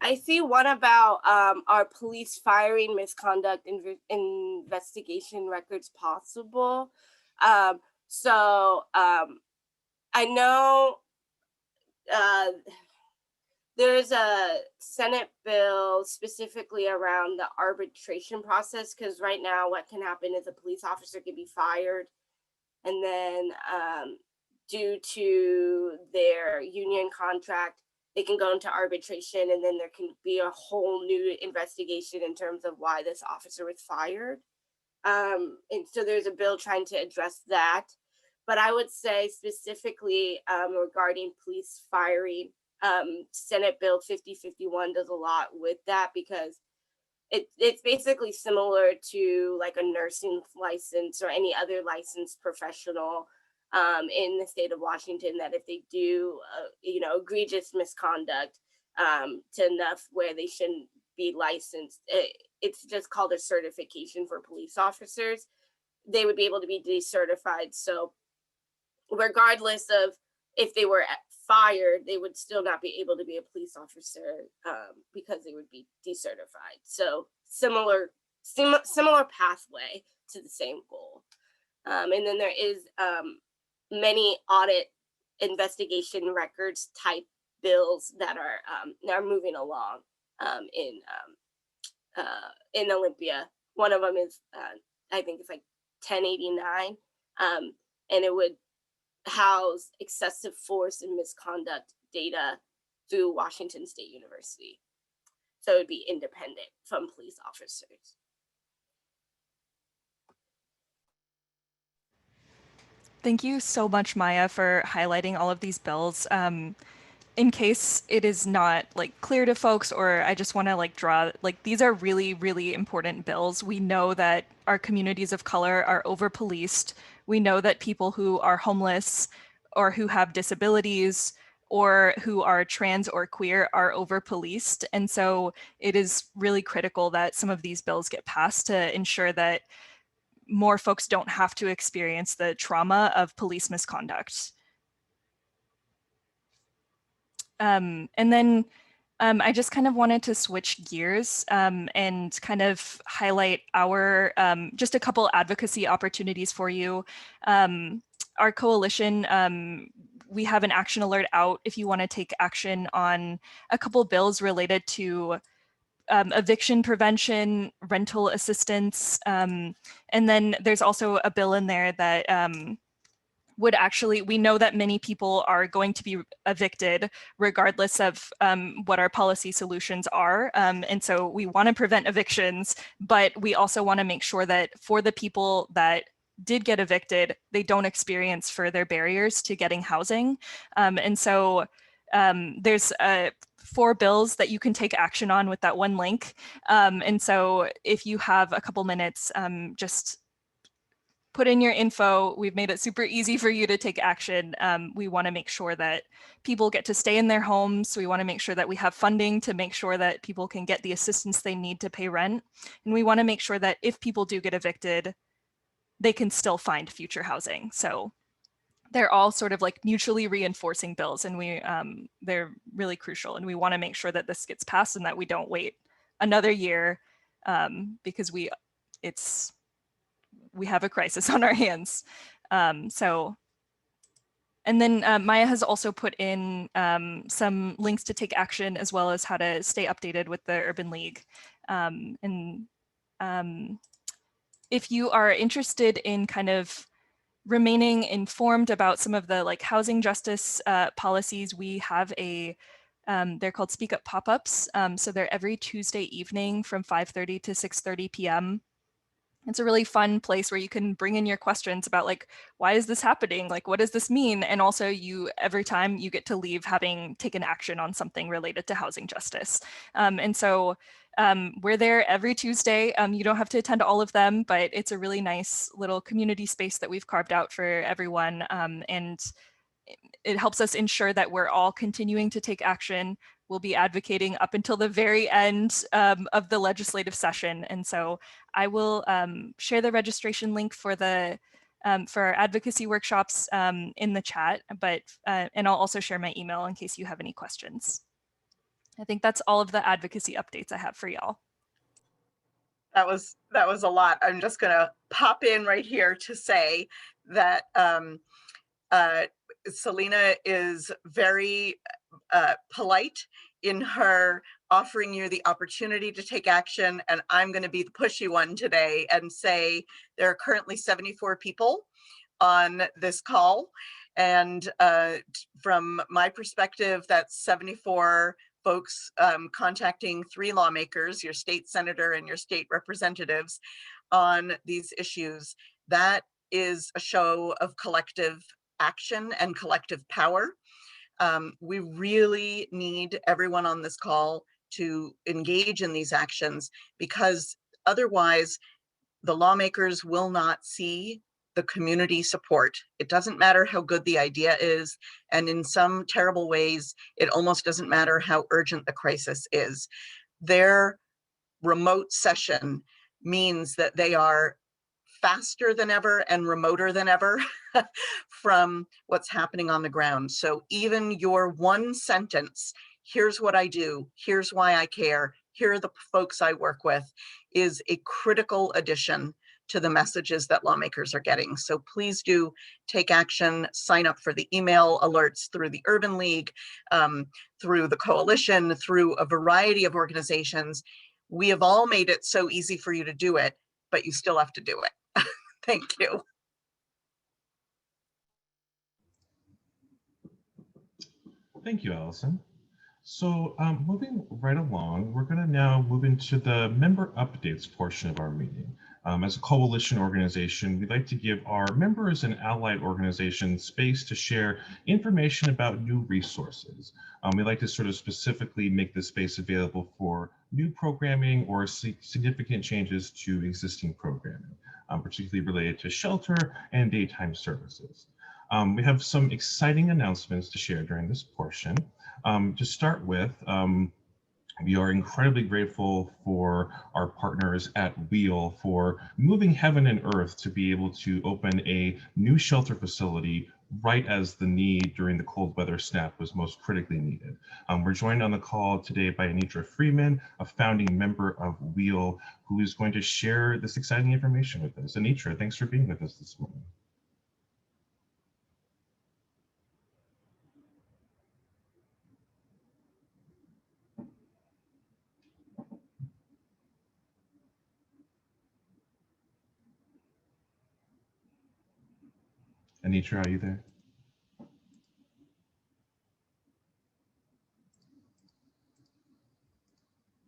Speaker 11: I see one about are police firing misconduct investigation records possible? I know there's a Senate bill specifically around the arbitration process, because right now what can happen is a police officer can be fired, and then due to their union contract, they can go into arbitration, and then there can be a whole new investigation in terms of why this officer was fired. And so there's a bill trying to address that. But I would say specifically regarding police firing, Senate Bill 5051 does a lot with that, because it's basically similar to like a nursing license or any other licensed professional in the state of Washington, that if they do, egregious misconduct to enough where they shouldn't be licensed, it's just called a certification for police officers. They would be able to be decertified. So regardless of if they were fired, they would still not be able to be a police officer because they would be decertified. So similar pathway to the same goal. And then there is many audit investigation records type bills that are moving along in Olympia. One of them is I think it's like 1089, and it would house excessive force and misconduct data through Washington State University. So it would be independent from police officers.
Speaker 2: Thank you so much, Maya, for highlighting all of these bills. In case it is not like clear to folks, or I just want to like draw, like these are really, really important bills. We know that our communities of color are over-policed. We know that people who are homeless or who have disabilities or who are trans or queer are over-policed. And so it is really critical that some of these bills get passed to ensure that more folks don't have to experience the trauma of police misconduct. And then I just kind of wanted to switch gears and kind of highlight our, just a couple advocacy opportunities for you. Our coalition, we have an action alert out if you want to take action on a couple bills related to eviction prevention, rental assistance, and then there's also a bill in there that would actually, we know that many people are going to be evicted regardless of what our policy solutions are. And so we want to prevent evictions, but we also want to make sure that for the people that did get evicted, they don't experience further barriers to getting housing. And so there's 4 bills that you can take action on with that one link. And so if you have a couple minutes, just put in your info. We've made it super easy for you to take action. We want to make sure that people get to stay in their homes. We want to make sure that we have funding to make sure that people can get the assistance they need to pay rent. And we want to make sure that if people do get evicted, they can still find future housing. So they're all sort of like mutually reinforcing bills, and they're really crucial. And we want to make sure that this gets passed and that we don't wait another year because we have a crisis on our hands. And then Maya has also put in some links to take action, as well as how to stay updated with the Urban League. If you are interested in kind of remaining informed about some of the like housing justice policies, we have they're called Speak Up pop-ups. So they're every Tuesday evening from 5:30 to 6:30 p.m. It's a really fun place where you can bring in your questions about like, why is this happening? Like, what does this mean? And also every time you get to leave having taken action on something related to housing justice. And so we're there every Tuesday. You don't have to attend all of them, but it's a really nice little community space that we've carved out for everyone. And it helps us ensure that we're all continuing to take action. We'll be advocating up until the very end of the legislative session. And so I will share the registration link for our advocacy workshops in the chat, and I'll also share my email in case you have any questions. I think that's all of the advocacy updates I have for y'all.
Speaker 3: That was a lot. I'm just gonna pop in right here to say that Selena is very polite in her offering you the opportunity to take action, and I'm going to be the pushy one today and say there are currently 74 people on this call, and from my perspective, that's 74 folks contacting 3 lawmakers, your state senator and your state representatives, on these issues. That is a show of collective action and collective power. We really need everyone on this call to engage in these actions, because otherwise the lawmakers will not see the community support. It doesn't matter how good the idea is, and in some terrible ways, it almost doesn't matter how urgent the crisis is. Their remote session means that they are faster than ever and remoter than ever from what's happening on the ground. So even your one sentence, here's what I do, here's why I care, here are the folks I work with, is a critical addition to the messages that lawmakers are getting. So please do take action, sign up for the email alerts through the Urban League, through the coalition, through a variety of organizations. We have all made it so easy for you to do it, but you still have to do it. Thank you.
Speaker 9: Thank you, Allison. So moving right along, we're going to now move into the member updates portion of our meeting. As a coalition organization, we'd like to give our members and allied organizations space to share information about new resources. We'd like to sort of specifically make this space available for new programming or significant changes to existing programming, particularly related to shelter and daytime services. We have some exciting announcements to share during this portion. To start with, we are incredibly grateful for our partners at WHEEL for moving heaven and earth to be able to open a new shelter facility right as the need during the cold weather snap was most critically needed. We're joined on the call today by Anitra Freeman, a founding member of WHEEL, who is going to share this exciting information with us. Anitra, thanks for being with us this morning. Anitra, are you there?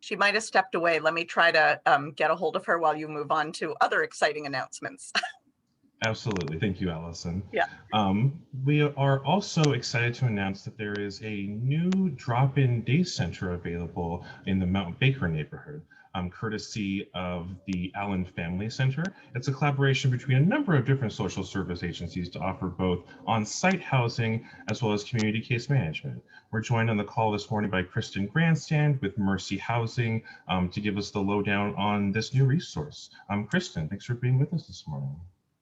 Speaker 3: She might have stepped away. Let me try to get a hold of her while you move on to other exciting announcements.
Speaker 9: Absolutely. Thank you, Allison.
Speaker 3: Yeah.
Speaker 9: We are also excited to announce that there is a new drop-in day center available in the Mount Baker neighborhood, courtesy of the Allen Family Center. It's a collaboration between a number of different social service agencies to offer both on-site housing as well as community case management. We're joined on the call this morning by Kristen Grandstand with Mercy Housing to give us the lowdown on this new resource. Kristen, thanks for being with us this morning.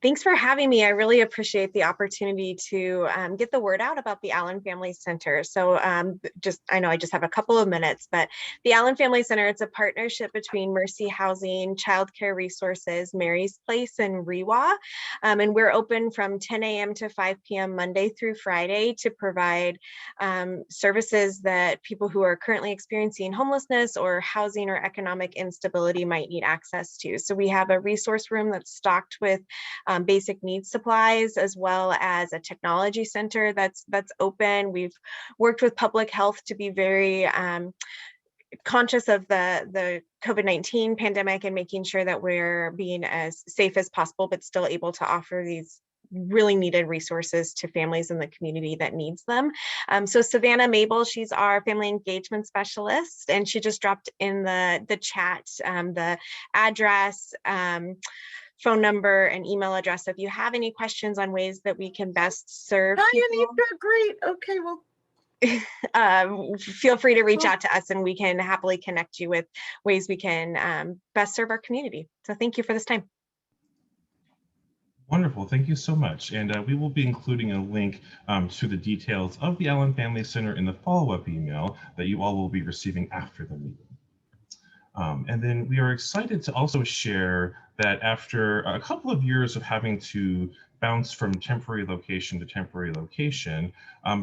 Speaker 12: Thanks for having me. I really appreciate the opportunity to get the word out about the Allen Family Center. So I know I just have a couple of minutes, but the Allen Family Center, it's a partnership between Mercy Housing, Child Care Resources, Mary's Place, and REWA. And we're open from 10 a.m. to 5 p.m. Monday through Friday to provide services that people who are currently experiencing homelessness or housing or economic instability might need access to. So we have a resource room that's stocked with basic needs supplies, as well as a technology center that's open. We've worked with public health to be very conscious of the COVID-19 pandemic and making sure that we're being as safe as possible, but still able to offer these really needed resources to families in the community that needs them. So Savannah Mabel, she's our family engagement specialist, and she just dropped in the chat the address, phone number and email address. So if you have any questions on ways that we can best serve people,
Speaker 3: great. Okay, well,
Speaker 12: feel free to reach out to us and we can happily connect you with ways we can best serve our community. So thank you for this time.
Speaker 9: Wonderful, thank you so much. And we will be including a link to the details of the Allen Family Center in the follow-up email that you all will be receiving after the meeting. And then we are excited to also share that after a couple of years of having to bounce from temporary location to temporary location,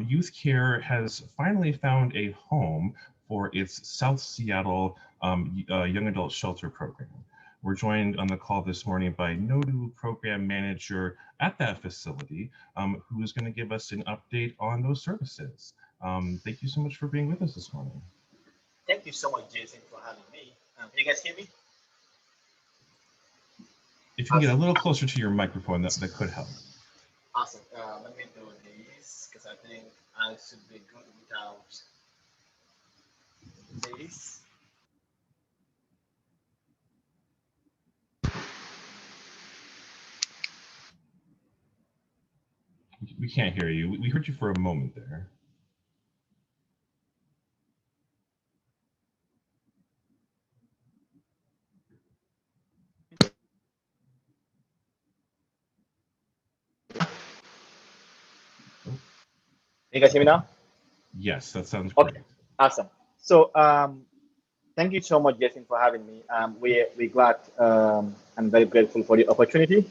Speaker 9: Youth Care has finally found a home for its South Seattle Young Adult Shelter Program. We're joined on the call this morning by NODU Program Manager at that facility, who is going to give us an update on those services. Thank you so much for being with us this morning.
Speaker 13: Thank you so much, Jason, for having me. Can you guys hear me?
Speaker 9: If you can get a little closer to your microphone, that could help.
Speaker 13: Awesome. Let me do this because I think I should be good without this.
Speaker 9: We can't hear you. We heard you for a moment there.
Speaker 13: You guys hear me now?
Speaker 9: Yes, that sounds
Speaker 13: Okay,
Speaker 9: great.
Speaker 13: awesome. So thank you so much, Jason, for having me. We're glad and very grateful for the opportunity.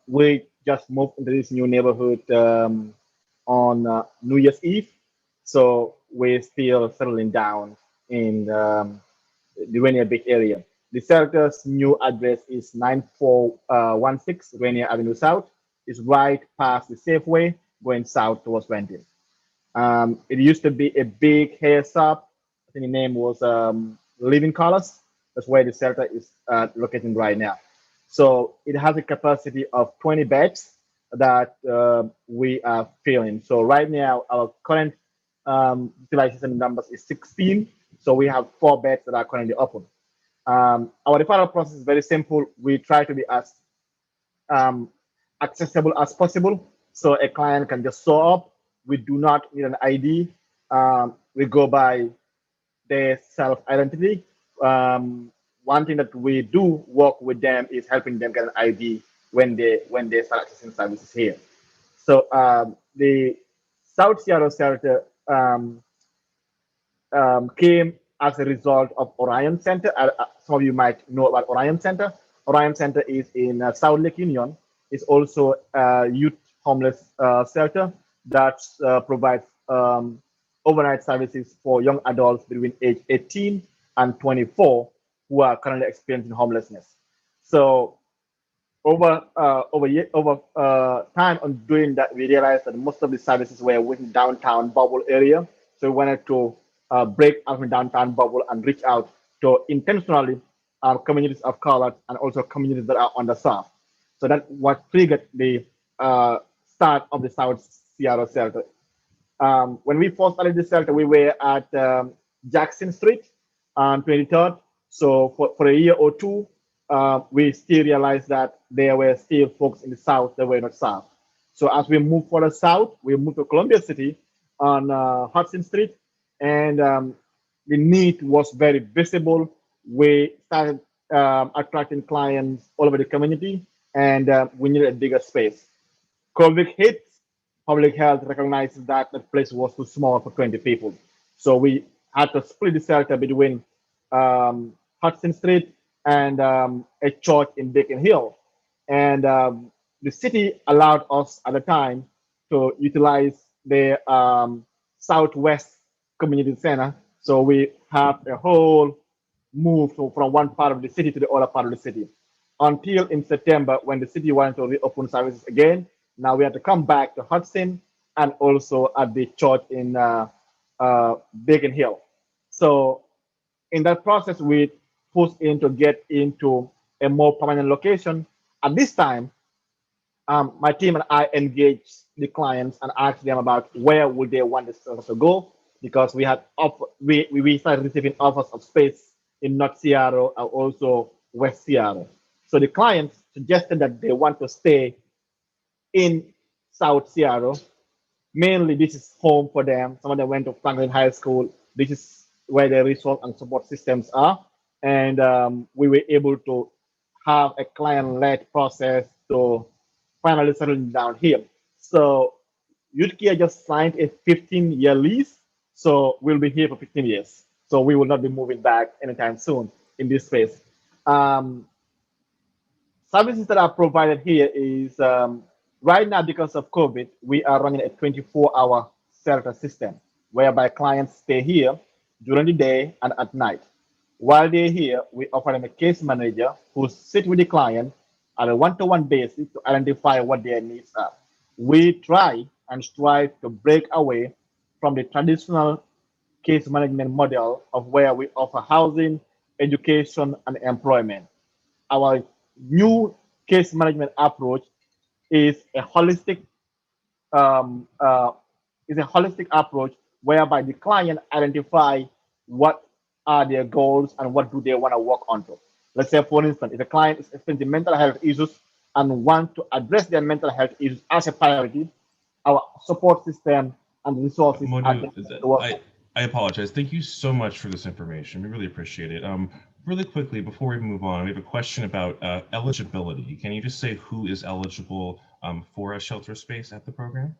Speaker 13: We just moved into this new neighborhood on New Year's Eve, so we're still settling down in the Rainier Beach area. The shelter's new address is 9416 Rainier Avenue South. It's right past the Safeway going south towards Renton. It used to be a big hair shop. I think the name was Living Colors. That's where the shelter is located right now. So it has a capacity of 20 beds that we are filling. So right now, our current utilization numbers is 16. So we have 4 beds that are currently open. Our referral process is very simple. We try to be as um, accessible as possible. So a client can just show up. We do not need an ID. We go by their self-identity. One thing that we do work with them is helping them get an ID when they start accessing services here. So the South Seattle Shelter came as a result of Orion Center. Some of you might know about Orion Center. Orion Center is in South Lake Union. It's also a youth homeless shelter that provides overnight services for young adults between age 18 and 24 who are currently experiencing homelessness. So over time on doing that, we realized that most of the services were within downtown bubble area. So we wanted to break out from downtown bubble and reach out to intentionally communities of color and also communities that are underserved. So that what triggered the start of the South Seattle Shelter. When we first started the shelter, we were at Jackson Street on 23rd. So for a year or two, we still realized that there were still folks in the south that were not served. So as we moved further south, we moved to Columbia City on Hudson Street, and the need was very visible. We started attracting clients all over the community, and we needed a bigger space. COVID hit, public health recognizes that the place was too small for 20 people. So we had to split the shelter between Hudson Street and a church in Beacon Hill. And the city allowed us at the time to utilize the Southwest Community Center. So we have a whole move from one part of the city to the other part of the city until in September when the city wanted to reopen services again. Now we have to come back to Hudson and also at the church in Beacon Hill. So in that process, we pushed in to get into a more permanent location. At this time, my team and I engaged the clients and asked them about where would they want the service to go because we started receiving offers of space in North Seattle and also West Seattle. So the clients suggested that they want to stay in South Seattle. Mainly, this is home for them. Some of them went to Franklin High School. This is where their resource and support systems are. And we were able to have a client-led process to finally settle down here. So Youth Care just signed a 15-year lease. So we'll be here for 15 years. So we will not be moving back anytime soon in this space. Services that are provided here is right now because of COVID, we are running a 24-hour shelter system whereby clients stay here during the day and at night. While they're here, we offer them a case manager who sits with the client on a one-to-one basis to identify what their needs are. We try and strive to break away from the traditional case management model of where we offer housing, education, and employment. Our new case management approach is a holistic is a holistic approach whereby the client identify what are their goals and what do they want to work on to. Let's say, for instance, if a client is experiencing mental health issues and want to address their mental health issues as a priority, our support system and resources are
Speaker 9: Modu,
Speaker 13: there to work.
Speaker 9: I apologize. Thank you so much for this information. We really appreciate it. Really quickly, before we move on, we have a question about eligibility. Can you just say who is eligible for a shelter space at the program?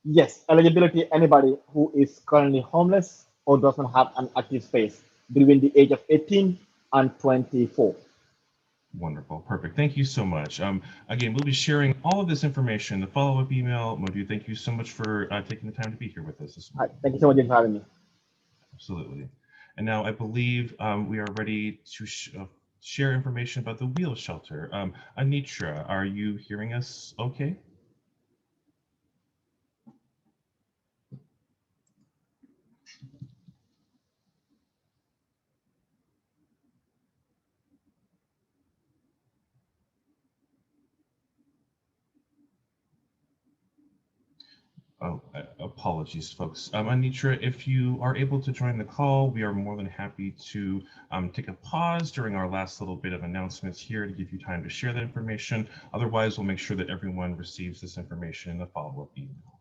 Speaker 13: Yes, eligibility, anybody who is currently homeless or doesn't have an active space between the age of 18 and 24.
Speaker 9: Wonderful, perfect. Thank you so much. Again, we'll be sharing all of this information, the follow-up email. Modu, thank you so much for taking the time to be here with us this morning.
Speaker 13: Thank you so much for having me.
Speaker 9: Absolutely. And now I believe we are ready to share information about the wheel shelter. Anitra, are you hearing us okay? Oh, apologies, folks. Anitra, if you are able to join the call, we are more than happy to take a pause during our last little bit of announcements here to give you time to share that information. Otherwise, we'll make sure that everyone receives this information in the follow-up email.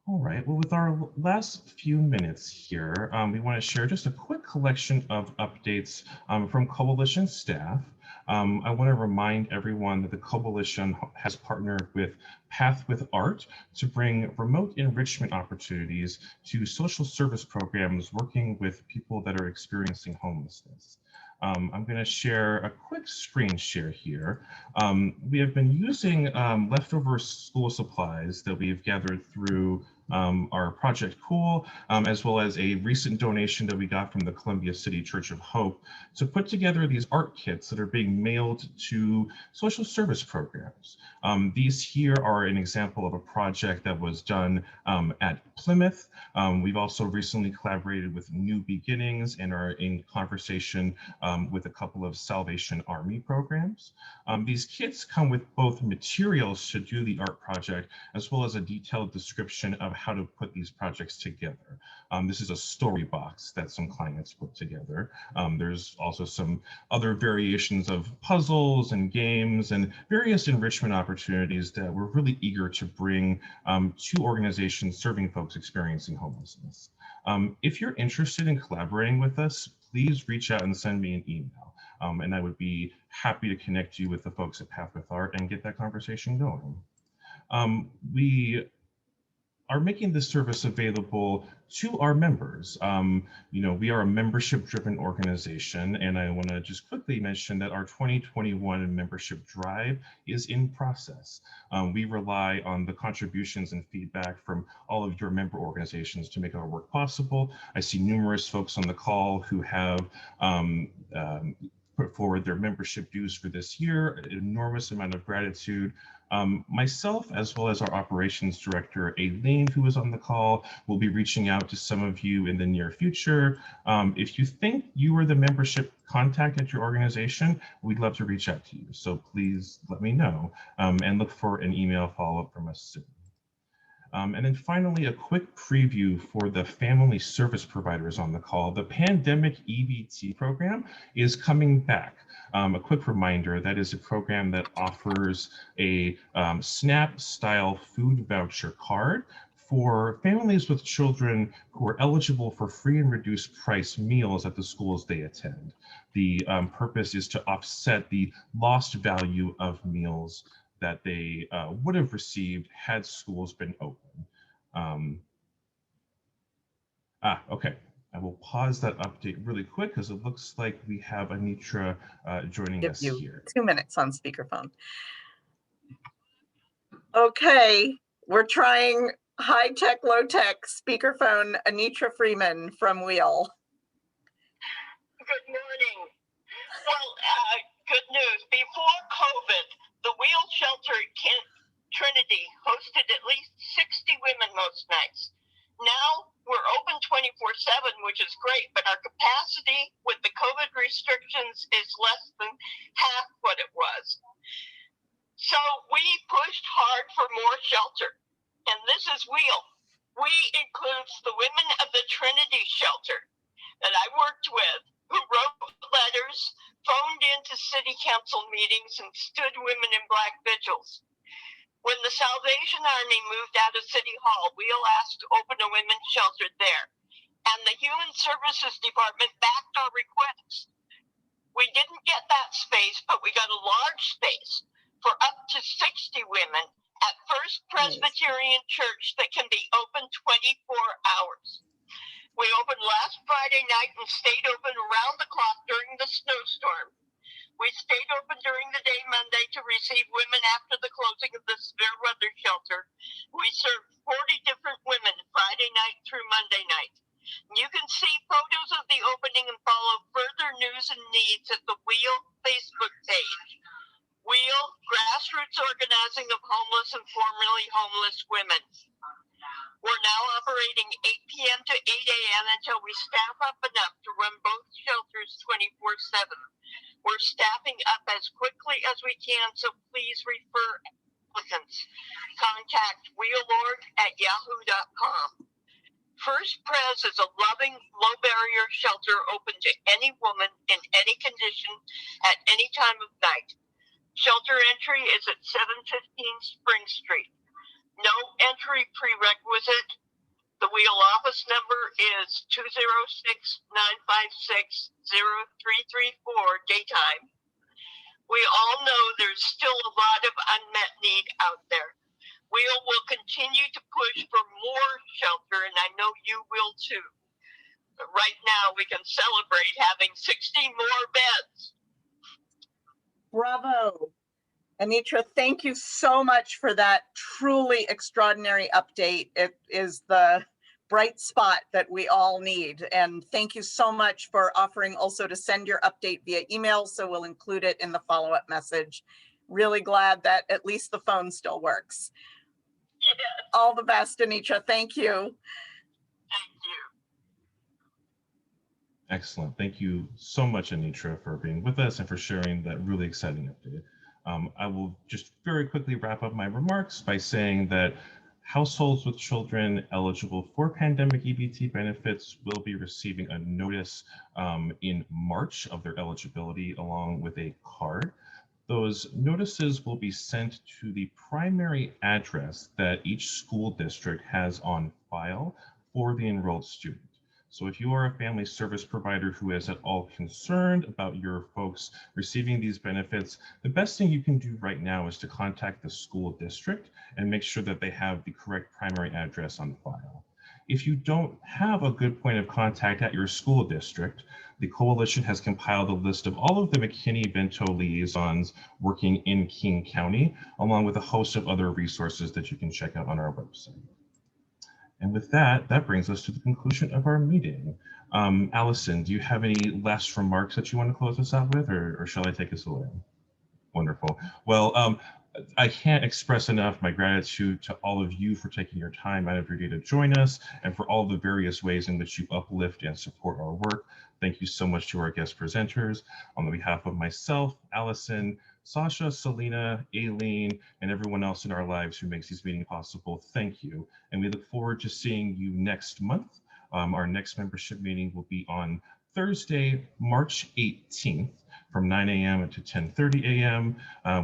Speaker 9: All right, well, with our last few minutes here, we want to share just a quick collection of updates from Coalition staff. I want to remind everyone that the Coalition has partnered with Path with Art to bring remote enrichment opportunities to social service programs working with people that are experiencing homelessness. I'm going to share a quick screen share here. We have been using leftover school supplies that we've gathered through our Project Cool, as well as a recent donation that we got from the Columbia City Church of Hope to put together these art kits that are being mailed to social service programs. These here are an example of a project that was done at Plymouth. We've also recently collaborated with New Beginnings and are in conversation with a couple of Salvation Army programs. These kits come with both materials to do the art project, as well as a detailed description of how to put these projects together. This is a story box that some clients put together. There's also some other variations of puzzles and games and various enrichment opportunities that we're really eager to bring to organizations serving folks experiencing homelessness. If you're interested in collaborating with us, please reach out and send me an email. And I would be happy to connect you with the folks at Path with Art and get that conversation going. We are making this service available to our members. You know, we are a membership-driven organization, and I want to just quickly mention that our 2021 membership drive is in process. We rely on the contributions and feedback from all of your member organizations to make our work possible. I see numerous folks on the call who have put forward their membership dues for this year, an enormous amount of gratitude. Myself, as well as our operations director, Aileen, who is on the call, will be reaching out to some of you in the near future. If you think you are the membership contact at your organization, we'd love to reach out to you. So please let me know and look for an email follow-up from us soon. And then finally, a quick preview for the family service providers on the call. The Pandemic EBT program is coming back. A quick reminder, that is a program that offers a SNAP-style food voucher card for families with children who are eligible for free and reduced price meals at the schools they attend. The purpose is to offset the lost value of meals that they would have received had schools been open. Okay. I will pause that update really quick because it looks like we have Anitra joining us here.
Speaker 3: 2 minutes on speakerphone. Okay, we're trying high-tech, low-tech speakerphone. Anitra Freeman from Wheel.
Speaker 14: Good morning. Well, good news. Before COVID, the Wheel Shelter at Camp Trinity hosted at least 60 women most nights. Now we're open 24/7, which is great, but our capacity with the COVID restrictions is less than half what it was. So we pushed hard for more shelter, and this is Wheel. meetings and stood women in black vigils. When the Salvation Army moved out of City Hall, Wheel asked to open a women's shelter there, and the Human Services Department backed our request. We didn't get that space, but we got a large space for up to 60 women at First Presbyterian Church that can be open 24 hours. We opened last Friday night and stayed open around the clock during the snowstorm. We stayed open during the day Monday to receive women after the closing of the severe weather shelter. We served 40 different women Friday night through Monday night. You can see photos of the opening and follow further news and needs at the Wheel Facebook page. Wheel, grassroots organizing of homeless and formerly homeless women. We're now operating 8 p.m. to 8 a.m. until we staff up enough to run both shelters 24/7. We're staffing up as quickly as we can, so please refer applicants. Contact wheelorg@yahoo.com. First Pres is a loving, low-barrier shelter open to any woman in any condition at any time of night. Shelter entry is at 715 Spring Street. No entry prerequisite. The Wheel office number is 206-956-0334 daytime. We all know there's still a lot of unmet need out there. Wheel will continue to push for more shelter, and I know you will too. But right now we can celebrate having 60 more beds.
Speaker 3: Bravo. Anitra, thank you so much for that truly extraordinary update. It is the bright spot that we all need. And thank you so much for offering also to send your update via email, so we'll include it in the follow-up message. Really glad that at least the phone still works.
Speaker 14: Yes.
Speaker 3: All the best, Anitra. Thank you.
Speaker 14: Thank you.
Speaker 9: Excellent. Thank you so much, Anitra, for being with us and for sharing that really exciting update. I will just very quickly wrap up my remarks by saying that households with children eligible for pandemic EBT benefits will be receiving a notice in March of their eligibility along with a card. Those notices will be sent to the primary address that each school district has on file for the enrolled student. So if you are a family service provider who is at all concerned about your folks receiving these benefits, the best thing you can do right now is to contact the school district and make sure that they have the correct primary address on file. If you don't have a good point of contact at your school district, the coalition has compiled a list of all of the McKinney-Vento liaisons working in King County, along with a host of other resources that you can check out on our website. And with that, that brings us to the conclusion of our meeting. Allison, do you have any last remarks that you want to close us out with, or shall I take us away? Wonderful. Well, I can't express enough my gratitude to all of you for taking your time out of your day to join us and for all the various ways in which you uplift and support our work. Thank you so much to our guest presenters. On behalf of myself, Allison, Sasha, Selena, Aileen, and everyone else in our lives who makes these meetings possible, thank you. And we look forward to seeing you next month. Our next membership meeting will be on Thursday, March 18th from 9 a.m. to 10:30 a.m.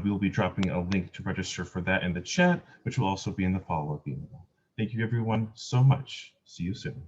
Speaker 9: We will be dropping a link to register for that in the chat, which will also be in the follow-up email. Thank you everyone so much. See you soon.